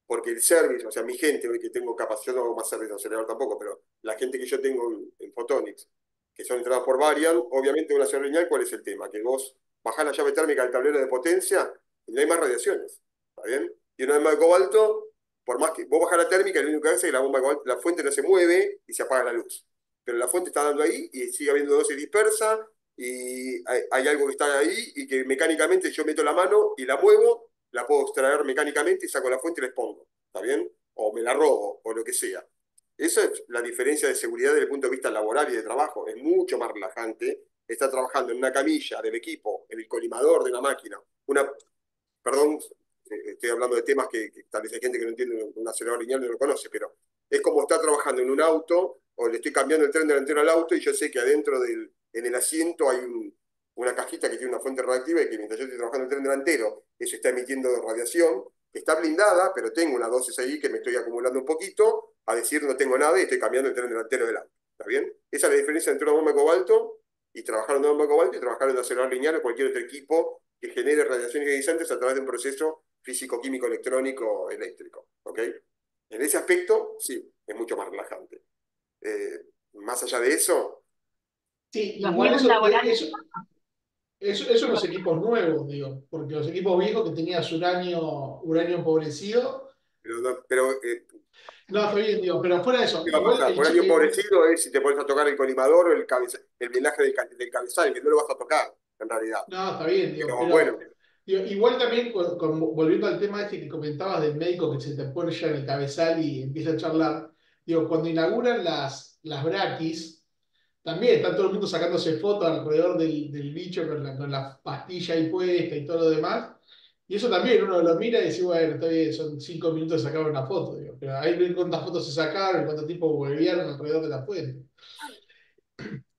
porque el service, o sea, mi gente, hoy que tengo capacidad, no hago más service de acelerador tampoco, pero la gente que yo tengo en Photonics, que son entrenados por Varian, obviamente una acelerador lineal, ¿cuál es el tema? Que vos bajás la llave térmica del tablero de potencia y no hay más radiaciones, ¿está bien? Y una bomba de cobalto, por más que vos bajás la térmica, lo único que hace es que la bomba de cobalto, la fuente no se mueve y se apaga la luz. Pero la fuente está dando ahí y sigue habiendo dosis dispersa y hay algo que está ahí y que mecánicamente yo meto la mano y la muevo, la puedo extraer mecánicamente y saco la fuente y la expongo, ¿está bien? O me la robo, o lo que sea. Esa es la diferencia de seguridad desde el punto de vista laboral y de trabajo. Es mucho más relajante estar trabajando en una camilla del equipo, en el colimador de una máquina. Perdón, estoy hablando de temas que tal vez hay gente que no entiende un acelerador lineal, no lo conoce, pero es como estar trabajando en un auto o le estoy cambiando el tren delantero al auto y yo sé que adentro en el asiento hay una cajita que tiene una fuente radiactiva y que mientras yo estoy trabajando en el tren delantero, eso está emitiendo radiación, está blindada, pero tengo una dosis ahí que me estoy acumulando un poquito, a decir no tengo nada y estoy cambiando el tren delantero del auto. ¿Está bien? Esa es la diferencia entre una bomba de cobalto y trabajar en una bomba de cobalto y trabajar en un acelerador lineal o cualquier otro equipo que genere radiaciones ionizantes a través de un proceso físico-químico electrónico eléctrico. ¿Ok? En ese aspecto, sí, es mucho más relajante. Más allá de eso, Sí, Los igual riesgos laborales, eso en los equipos nuevos, digo, porque los equipos viejos que tenías uranio empobrecido, pero no, está bien, digo, pero fuera de eso, ¿qué va a igual pasar? el Por año empobrecido es si te pones a tocar el colimador o el blindaje del cabezal, que no lo vas a tocar, en realidad. no, está bien, digo, Pero bueno, pero digo, igual también, volviendo al tema este que comentabas del médico que se te pone ya en el cabezal y empieza a charlar, digo, cuando inauguran las braquis, también está todo el mundo sacándose fotos alrededor del bicho con la pastilla ahí puesta y todo lo demás. Y eso también uno lo mira y dice, bueno, está bien, son 5 minutos de sacar una foto, digo, pero ahí ven cuántas fotos se sacaron y cuánto tiempo volvieron alrededor de la fuente.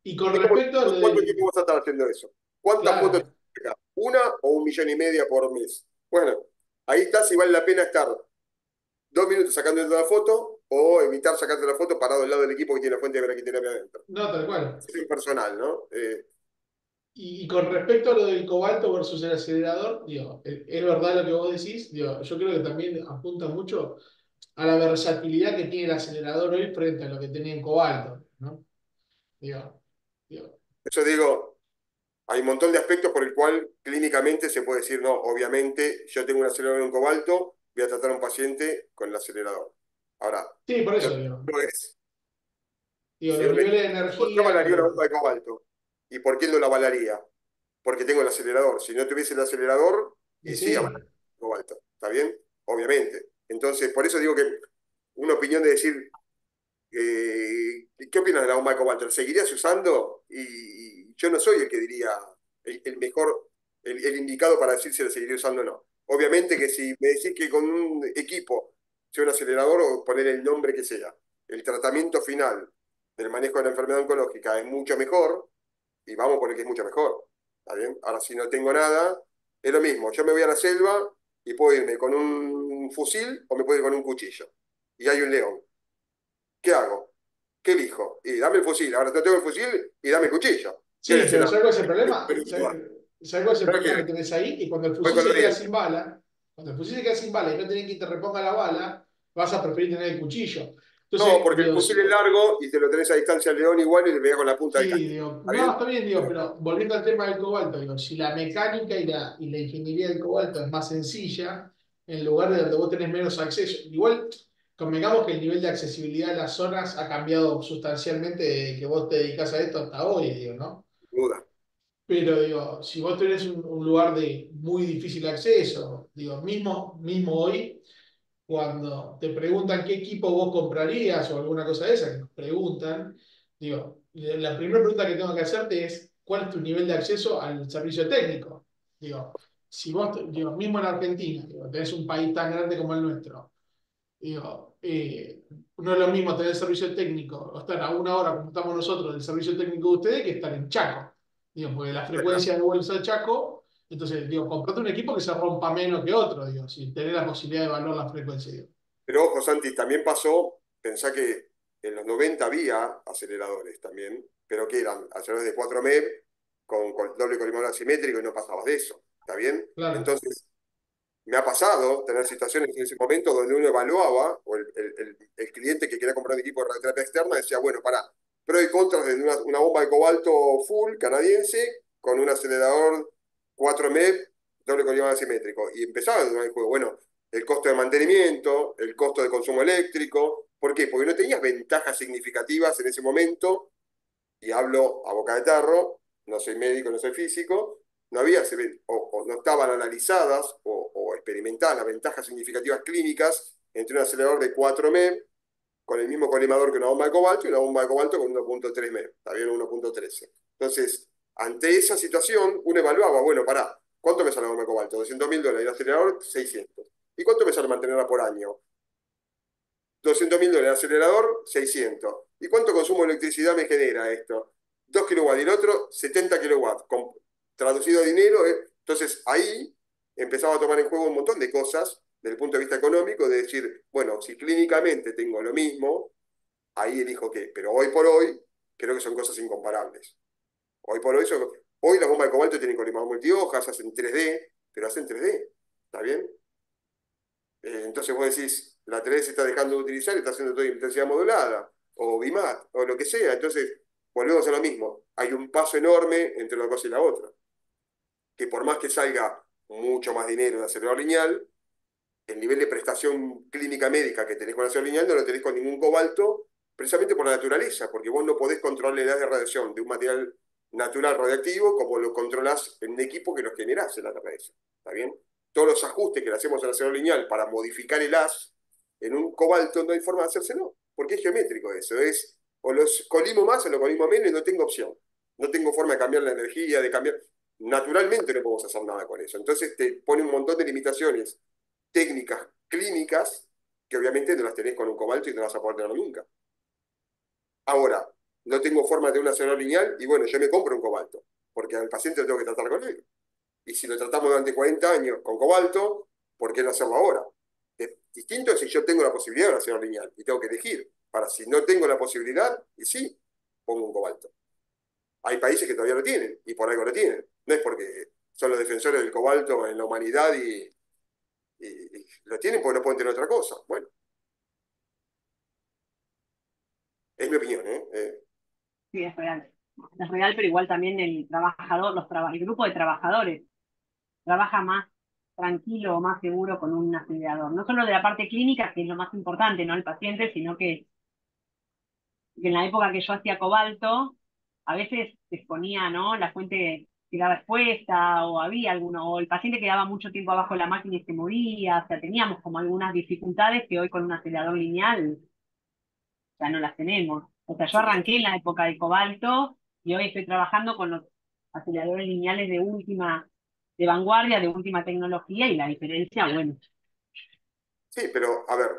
Y con es como, respecto a lo ¿cuánto del... tiempo vas a estar haciendo eso? ¿Cuántas fotos Claro, te sacas? ¿Una o 1,5 millones por mes? Bueno, ahí está si vale la pena estar 2 minutos sacando la foto o evitar sacarte la foto parado al lado del equipo que tiene la fuente de braquiterapia adentro. no, tal cual. Es personal, ¿no? Y con respecto a lo del cobalto versus el acelerador, digo, es verdad lo que vos decís, digo, yo creo que también apunta mucho a la versatilidad que tiene el acelerador hoy frente a lo que tenía en cobalto, ¿no? Digo, digo, Eso digo, hay un montón de aspectos por el cual clínicamente se puede decir, no, obviamente yo tengo un acelerador en cobalto, voy a tratar a un paciente con el acelerador. Ahora, sí, por lo eso digo, que es, si los él me niveles de ¿por qué energía avalaría una que... bomba de cobalto? ¿Y por qué no la avalaría? Porque tengo el acelerador. Si no tuviese el acelerador, Y y sí, sí, avalaría cobalto. ¿Está bien? Obviamente. Entonces, por eso digo que una opinión de decir, ¿qué opinas de la bomba de cobalto? ¿La seguirías usando? Y yo no soy el que diría, el mejor, el indicado para decir si lo seguiré usando o no. Obviamente que si me decís que con un equipo, sea un acelerador o poner el nombre que sea, el tratamiento final del manejo de la enfermedad oncológica es mucho mejor, y vamos por el que es mucho mejor. ¿Está bien? Ahora, si no tengo nada, es lo mismo. Yo me voy a la selva y puedo irme con un fusil o me puedo ir con un cuchillo. Y hay un león. ¿Qué hago? ¿Qué elijo? Y dame el fusil. Ahora no tengo el fusil y dame el cuchillo. ¿Qué Sí, es pero el ¿sabes cuál es el problema? pero ¿Sabes cuál es el ¿sabes problema que qué? tenés ahí? Que cuando el Voy fusil con se los queda sin dientes. bala, cuando el fusil se queda sin bala y no tenés quien te reponga la bala, vas a preferir tener el cuchillo. No, Entonces, porque el digo, fusil es largo y te lo tenés a distancia al león igual y le pegas con la punta del sí, cañón. digo, ¿Está no, bien? está bien, digo, Pero, pero volviendo al tema del cobalto, digo, si la mecánica y la ingeniería del cobalto es más sencilla, en lugar de donde vos tenés menos acceso, igual convengamos que el nivel de accesibilidad a las zonas ha cambiado sustancialmente desde que vos te dedicás a esto hasta hoy, digo, ¿no? sin duda. Pero digo, si vos tenés un lugar de muy difícil acceso, digo, mismo hoy, cuando te preguntan qué equipo vos comprarías o alguna cosa de esa, que nos preguntan, digo, la primera pregunta que tengo que hacerte es, ¿cuál es tu nivel de acceso al servicio técnico? Digo, si vos, digo, mismo en Argentina, digo, tenés un país tan grande como el nuestro, digo, no es lo mismo tener servicio técnico o estar a una hora como estamos nosotros del servicio técnico de ustedes que estar en Chaco. Digo, porque la frecuencia de vuelos a Chaco, entonces, digo, comprate un equipo que se rompa menos que otro, digo, sin tener la posibilidad de evaluar la frecuencia. Digo. Pero ojo, Santi, también pasó, pensá que en los 90 había aceleradores también, pero que eran aceleradores de 4 MeV con doble colimador asimétrico y no pasabas de eso. ¿Está bien? Claro, Entonces, me ha pasado tener situaciones en ese momento donde uno evaluaba, o el cliente que quería comprar un equipo de radioterapia externa decía, bueno, pará, pro y contras de una bomba de cobalto full canadiense con un acelerador 4 MeV doble colimador asimétrico. Y empezaba el juego, bueno, el costo de mantenimiento, el costo de consumo eléctrico. ¿Por qué? Porque no tenías ventajas significativas en ese momento, y hablo a boca de tarro, no soy médico, no soy físico, no había, o no estaban analizadas o experimentadas las ventajas significativas clínicas entre un acelerador de 4 MeV con el mismo colimador que una bomba de cobalto y una bomba de cobalto con 1.3 MeV, también 1.13. Entonces, ante esa situación, uno evaluaba, bueno, pará, ¿cuánto me sale la bomba de cobalto? $200.000, y el acelerador 600. ¿Y cuánto me sale mantenerla por año? $200.000, acelerador 600. ¿Y cuánto consumo de electricidad me genera esto? 2 kilowatts y el otro 70 kilowatts. Traducido a dinero, entonces ahí empezaba a tomar en juego un montón de cosas desde el punto de vista económico, de decir, bueno, si clínicamente tengo lo mismo, ahí elijo qué. Pero hoy por hoy, creo que son cosas incomparables. Hoy por hoy, hoy las bombas de cobalto tienen colimados multihojas, hacen 3D, pero hacen 3D. ¿Está bien? Entonces vos decís, la 3 se está dejando de utilizar y está haciendo todo intensidad modulada, o BIMAT, o lo que sea. Entonces, volvemos a lo mismo. Hay un paso enorme entre una cosa y la otra. Que por más que salga mucho más dinero de acelerador lineal, el nivel de prestación clínica médica que tenés con acelerador lineal no lo tenés con ningún cobalto, precisamente por la naturaleza, porque vos no podés controlar la edad de radiación de un material natural radiactivo como lo controlás en un equipo que lo generás en la cabeza. ¿Está bien? Todos los ajustes que le hacemos al acelerador lineal para modificar el haz en un cobalto no hay forma de hacérselo, porque es geométrico eso. Es o los colimo más o lo colimo menos y no tengo opción. No tengo forma de cambiar la energía, de cambiar. Naturalmente no podemos hacer nada con eso. Entonces te pone un montón de limitaciones técnicas clínicas que obviamente no las tenés con un cobalto y no las vas a poder tener nunca. Ahora, no tengo forma de tener un acelerador lineal y bueno, yo me compro un cobalto, porque al paciente lo tengo que tratar con él. Y si lo tratamos durante 40 años con cobalto, ¿por qué no hacerlo ahora? Es distinto si yo tengo la posibilidad de un acelerador lineal y tengo que elegir. Para si no tengo la posibilidad, y sí, pongo un cobalto. Hay países que todavía lo tienen y por algo lo tienen. No es porque son los defensores del cobalto en la humanidad y lo tienen porque no pueden tener otra cosa. Bueno, es mi opinión, ¿eh? Sí, es real. Es real, pero igual también el trabajador, el grupo de trabajadores trabaja más tranquilo o más seguro con un acelerador. No solo de la parte clínica, que es lo más importante, no el paciente, sino que en la época que yo hacía cobalto, a veces se exponía, ¿no? La fuente quedaba expuesta, o había alguno, o el paciente quedaba mucho tiempo abajo de la máquina y se movía, o sea, teníamos como algunas dificultades que hoy con un acelerador lineal ya no las tenemos. O sea, yo Sí, arranqué en la época de cobalto y hoy estoy trabajando con los aceleradores lineales de vanguardia, de última tecnología, y la diferencia, bueno. Sí, pero a ver,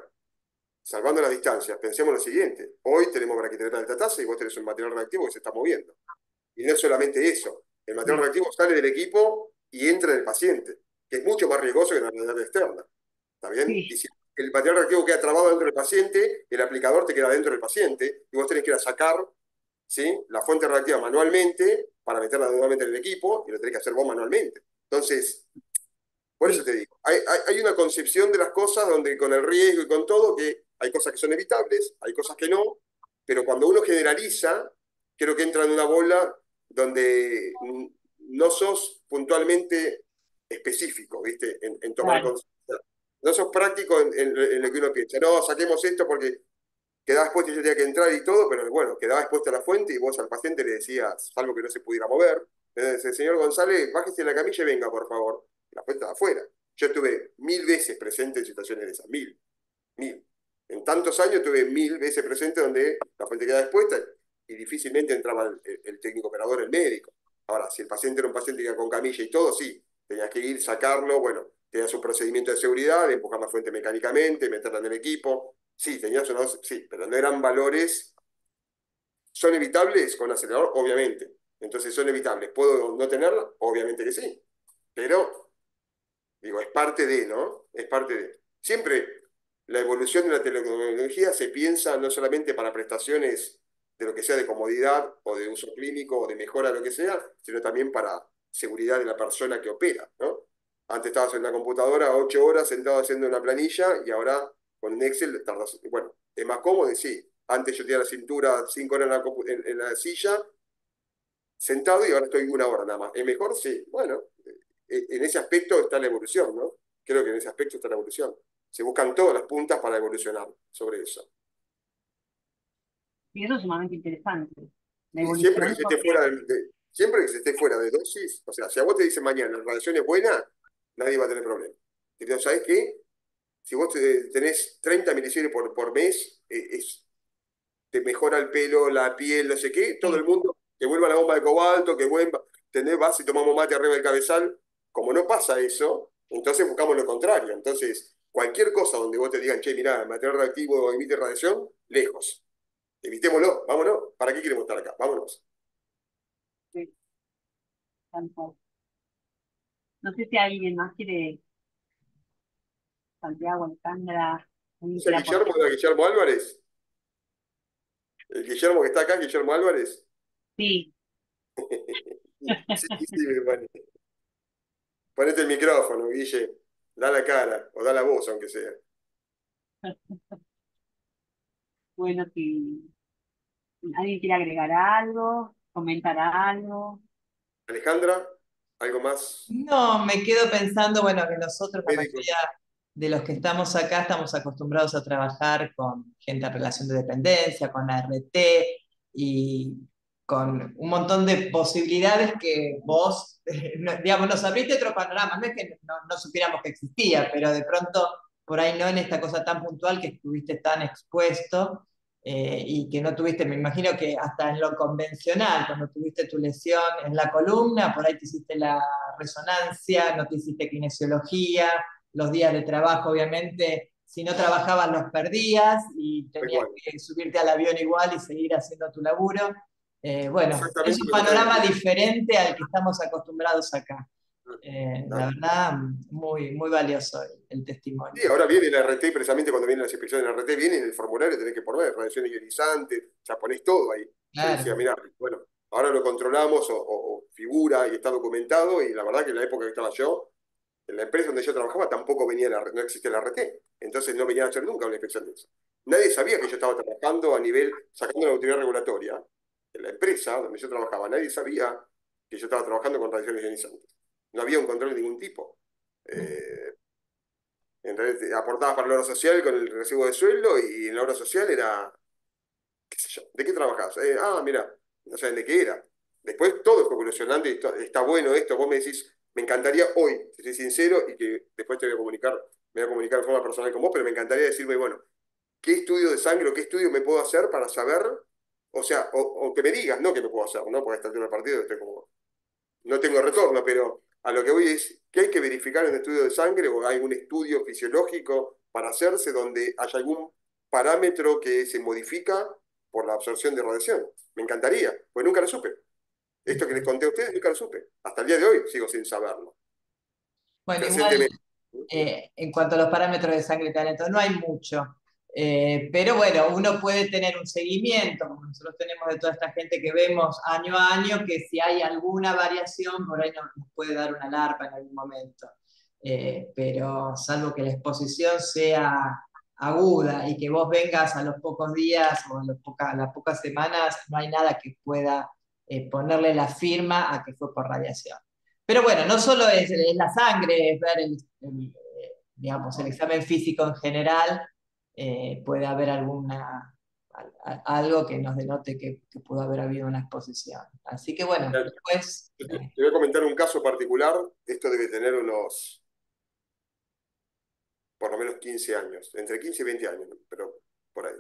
salvando las distancias, pensemos lo siguiente. Hoy tenemos braquitreta de alta tasa y vos tenés un material reactivo que se está moviendo. Y no es solamente eso. El material Sí, reactivo sale del equipo y entra en el paciente, que es mucho más riesgoso que la radiación externa. ¿Está bien? Y sí, si el material reactivo queda trabado dentro del paciente, el aplicador te queda dentro del paciente y vos tenés que ir a sacar, ¿sí?, la fuente reactiva manualmente para meterla nuevamente en el equipo y lo tenés que hacer vos manualmente. Entonces, por eso sí, te digo, hay una concepción de las cosas donde con el riesgo y con todo, que hay cosas que son evitables, hay cosas que no, pero cuando uno generaliza, creo que entra en una bola donde no sos puntualmente específico, ¿viste? En tomar claro. conciencia. No sos práctico en lo que uno piensa. No, saquemos esto porque quedaba expuesto y yo tenía que entrar y todo, pero bueno, quedaba expuesta la fuente y vos al paciente le decías algo que no se pudiera mover. Entonces, señor González, bájese de la camilla y venga, por favor. La fuente estaba afuera. Yo estuve 1000 veces presente en situaciones de esas, 1000. En tantos años estuve 1000 veces presente donde la fuente quedaba expuesta y difícilmente entraba el técnico operador, el médico. Ahora, si el paciente era un paciente que iba con camilla y todo, sí, tenías que ir, sacarlo, bueno, tenías un procedimiento de seguridad, de empujar la fuente mecánicamente, meterla en el equipo. Sí, tenías unos, sí, pero no eran valores. ¿Son evitables con acelerador? Obviamente. Entonces, ¿son evitables? ¿Puedo no tenerla? Obviamente que sí. Pero, digo, es parte de, ¿no? Es parte de. Siempre la evolución de la tecnología se piensa no solamente para prestaciones de lo que sea de comodidad o de uso clínico o de mejora, lo que sea, sino también para seguridad de la persona que opera, ¿no? Antes estabas en una computadora 8 horas sentado haciendo una planilla y ahora con un Excel tardas, bueno, es más cómodo, sí. Antes yo tenía la cintura 5 horas en la silla sentado y ahora estoy 1 hora nada más. ¿Es mejor? Sí. Bueno, en ese aspecto está la evolución, ¿no? Creo que en ese aspecto está la evolución. Se buscan todas las puntas para evolucionar sobre eso. Y eso es sumamente interesante. La Y siempre que evolución se esté porque, fuera siempre que se esté fuera de dosis, o sea, si a vos te dicen mañana la radiación es buena, nadie va a tener problema. Entonces, ¿sabés qué? Si vos tenés 30 milisieverts por mes, te mejora el pelo, la piel, no sé qué, todo el sí, mundo, que vuelva la bomba de cobalto, que vuelva, ¿entendés? Vas y tomamos mate arriba del cabezal. Como no pasa eso, entonces buscamos lo contrario. Entonces, cualquier cosa donde vos te digan, che, mirá, el material reactivo emite radiación, lejos. Evitémoslo, vámonos. ¿Para qué queremos estar acá? Vámonos. sí, tal cual. No sé si alguien más quiere, Santiago, Alejandra, alguien ¿Es el quiere aportar. Guillermo de Guillermo Álvarez? ¿El Guillermo que está acá, Guillermo Álvarez? Sí, Sí, sí, me pone. Ponete el micrófono, Guille. Da la cara, o da la voz, aunque sea. bueno, si alguien quiere agregar algo, comentar algo. Alejandra, ¿algo más? No, me quedo pensando, bueno, que nosotros, la Médico. mayoría de los que estamos acá, estamos acostumbrados a trabajar con gente en relación de dependencia, con ART y con un montón de posibilidades que vos, digamos, nos abriste otro panorama. No es que no supiéramos que existía, pero de pronto, por ahí no en esta cosa tan puntual que estuviste tan expuesto y que no tuviste, me imagino que hasta en lo convencional, cuando tuviste tu lesión en la columna, por ahí te hiciste la resonancia, no te hiciste kinesiología, los días de trabajo, obviamente, si no trabajabas los perdías y Tal tenías cual. que subirte al avión igual y seguir haciendo tu laburo. Bueno, es Exactamente un lo que tenés que panorama hacer. diferente al que estamos acostumbrados acá. La Dale. verdad, muy, muy valioso el testimonio. Sí, ahora viene el RT, precisamente cuando vienen las inspecciones del RT, viene en el formulario, tenés que poner radiación ionizante, ya ponés todo ahí. Yo decía, Claro. mirá, bueno, ahora lo controlamos o figura y está documentado, y la verdad que en la época que estaba yo, en la empresa donde yo trabajaba tampoco venía no existía el RT, entonces no venían a hacer nunca una inspección de eso. Nadie sabía que yo estaba trabajando a nivel, sacando la autoridad regulatoria, en la empresa donde yo trabajaba, nadie sabía que yo estaba trabajando con radiaciones ionizantes. No había un control de ningún tipo. Eh, en realidad aportabas para la obra social con el recibo de sueldo y en la obra social era, qué sé yo, ¿de qué trabajás? Mira, no saben de qué era. Después todo fue evolucionando y está bueno esto. Vos me decís, me encantaría hoy, te soy sincero, y que después te voy a comunicar, me voy a comunicar de forma personal con vos, pero me encantaría decirme, bueno, ¿qué estudio de sangre o qué estudio me puedo hacer para saber? O sea, o que me digas, no que me puedo hacer, ¿no? Porque a esta altura del partido estoy como no tengo retorno, pero a lo que voy es que hay que verificar en estudio de sangre o hay un estudio fisiológico para hacerse donde haya algún parámetro que se modifica por la absorción de radiación. Me encantaría, pues nunca lo supe. Esto que les conté a ustedes nunca lo supe. Hasta el día de hoy sigo sin saberlo. Bueno, igual Fehacientemente. en cuanto a los parámetros de sangre talento, no hay mucho. Pero bueno, uno puede tener un seguimiento, como nosotros tenemos de toda esta gente que vemos año a año, que si hay alguna variación, por ahí nos puede dar una alarma en algún momento. Pero salvo que la exposición sea aguda y que vos vengas a los pocos días o a las pocas semanas, no hay nada que pueda ponerle la firma a que fue por radiación. Pero bueno, no solo es la sangre, es ver digamos, el examen físico en general, puede haber algo que nos denote que pudo haber habido una exposición. Así que bueno, después... Te voy a comentar un caso particular. Esto debe tener unos, por lo menos 15 años, entre 15 y 20 años, pero por ahí.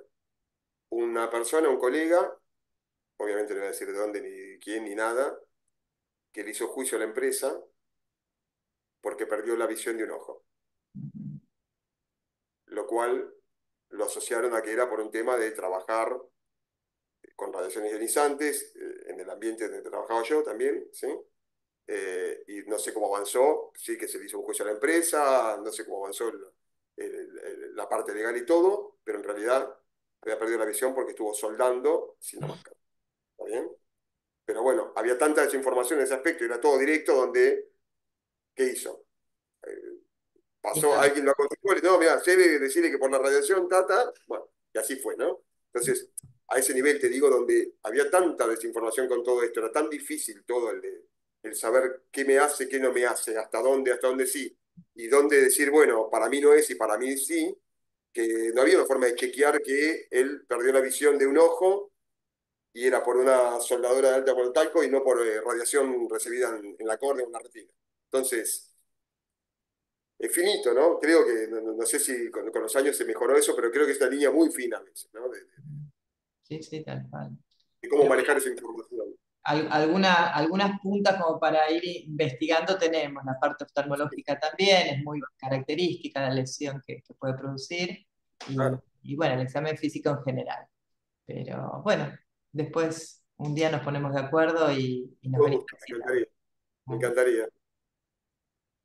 Una persona, un colega, obviamente no voy a decir de dónde, ni quién, ni nada, que le hizo juicio a la empresa porque perdió la visión de un ojo, lo cual lo asociaron a que era por un tema de trabajar con radiaciones ionizantes, en el ambiente donde trabajaba yo también, ¿sí? Y no sé cómo avanzó, sí que se le hizo un juicio a la empresa, no sé cómo avanzó la parte legal y todo, pero en realidad había perdido la visión porque estuvo soldando sin la máscara. ¿Está bien? Pero bueno, había tanta desinformación en ese aspecto, era todo directo donde, ¿qué hizo? Pasó, alguien lo aconsejó, le dijo, no, mira, debe decirle que por la radiación, bueno, y así fue, ¿no? Entonces, a ese nivel te digo, donde había tanta desinformación con todo esto, era tan difícil todo el saber qué me hace, qué no me hace, hasta dónde sí, y dónde decir, bueno, para mí no es y para mí sí, que no había una forma de chequear que él perdió la visión de un ojo y era por una soldadura de alta por talco y no por radiación recibida en la córnea o en la retina. Entonces, es finito, ¿no? Creo que, no sé si con los años se mejoró eso, pero creo que es una línea muy fina a veces, ¿no? Sí, sí, tal cual. De cómo Pero manejar esa información. algunas puntas como para ir investigando tenemos. La parte oftalmológica también es muy característica la lesión que puede producir. Claro, Y bueno, el examen físico en general. Pero bueno, después un día nos ponemos de acuerdo y nos con venimos gusto, a me visitar. encantaría, me encantaría.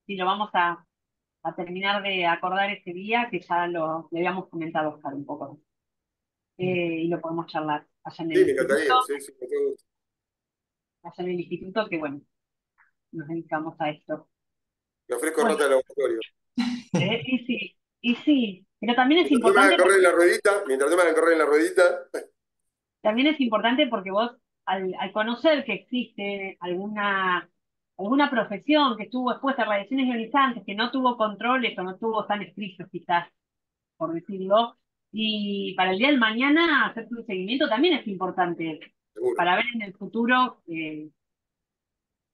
Sí, lo vamos a terminar de acordar ese día, que ya le habíamos comentado a Oscar un poco. Y lo podemos charlar allá en el Sí, me instituto, encantaría, sí, sí, con todo gusto. que bueno, nos dedicamos a esto. Me ofrezco Bueno, rota de laboratorio. y sí, pero también es Mientras no me hagan importante correr porque en la ruedita, mientras no me hagan correr en la ruedita, vos, al conocer que existe alguna profesión que estuvo expuesta a radiaciones ionizantes, que no tuvo controles o no tuvo tan estrictos quizás, por decirlo, y para el día del mañana hacer un seguimiento también es importante, seguro. para ver en el futuro,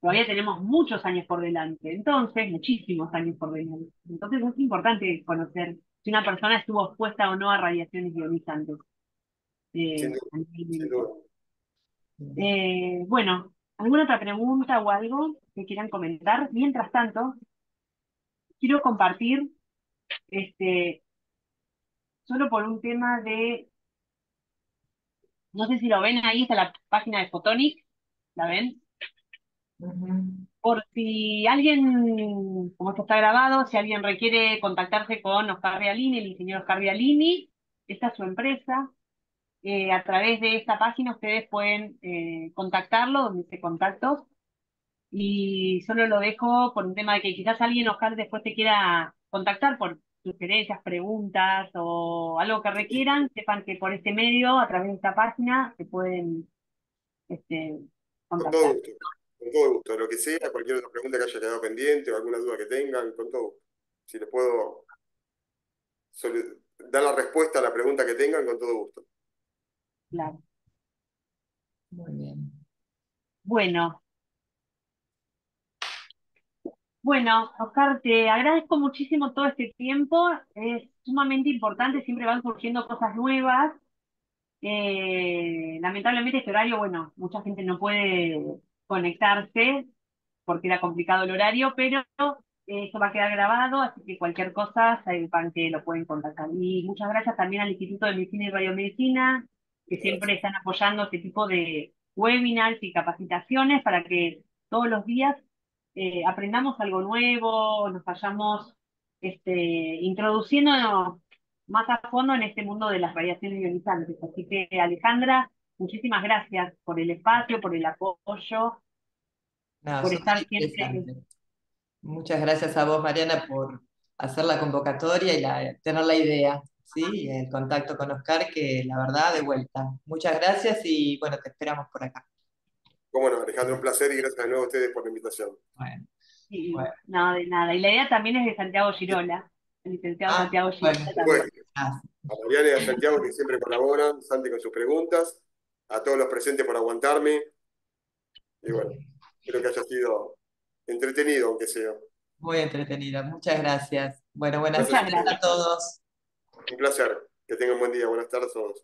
todavía tenemos muchos años por delante, entonces, muchísimos años por delante. Entonces es importante conocer si una persona estuvo expuesta o no a radiaciones ionizantes Sin duda, a nivel sin médico. duda. Bueno, ¿alguna otra pregunta o algo que quieran comentar? Mientras tanto, quiero compartir, este, solo por un tema de, no sé si lo ven ahí, está la página de Photonic, ¿la ven? Ujú. Por si alguien, como esto está grabado, si alguien requiere contactarse con Oscar Realini, el ingeniero Oscar Realini, esta es su empresa. A través de esta página ustedes pueden contactarlo, donde dice contactos, y solo lo dejo por un tema de que quizás alguien, Oscar, después te quiera contactar por sugerencias, preguntas o algo que requieran, sepan que por este medio, a través de esta página, se pueden este, Con todo contactar. gusto, con todo gusto. Lo que sea, cualquier otra pregunta que haya quedado pendiente o alguna duda que tengan, con todo gusto. Si les puedo dar la respuesta a la pregunta que tengan, con todo gusto. Claro. Muy bien. Bueno, bueno, Oscar, te agradezco muchísimo todo este tiempo, es sumamente importante, siempre van surgiendo cosas nuevas. Lamentablemente este horario, bueno, mucha gente no puede conectarse, porque era complicado el horario, pero eso va a quedar grabado, así que cualquier cosa, sepan que lo pueden contactar. Y muchas gracias también al Instituto de Medicina y Radiomedicina, que siempre Gracias. están apoyando este tipo de webinars y capacitaciones para que todos los días aprendamos algo nuevo, nos vayamos introduciendo más a fondo en este mundo de las radiaciones ionizantes. Así que, Alejandra, muchísimas gracias por el espacio, por el apoyo, No, por súper estar siempre. interesante. Muchas gracias a vos, Mariana, por hacer la convocatoria y tener la idea, ¿sí? Y el contacto con Oscar, que la verdad, de vuelta. Muchas gracias y bueno, te esperamos por acá. Cómo no, Alejandro, un placer y gracias de nuevo a ustedes por la invitación. Bueno, Sí, bueno. no, de nada. Y la idea también es de Santiago Girola, el licenciado Ah, Santiago Girola bueno, Después, también. gracias. a Mariana y a Santiago que siempre colaboran, Santi con sus preguntas, a todos los presentes por aguantarme y bueno, espero que haya sido entretenido, aunque sea. Muy entretenida. Muchas gracias. Bueno, buenas Gracias a Muchas tardes ustedes. a gracias. todos. Un placer. Que tengan buen día. Buenas tardes a todos.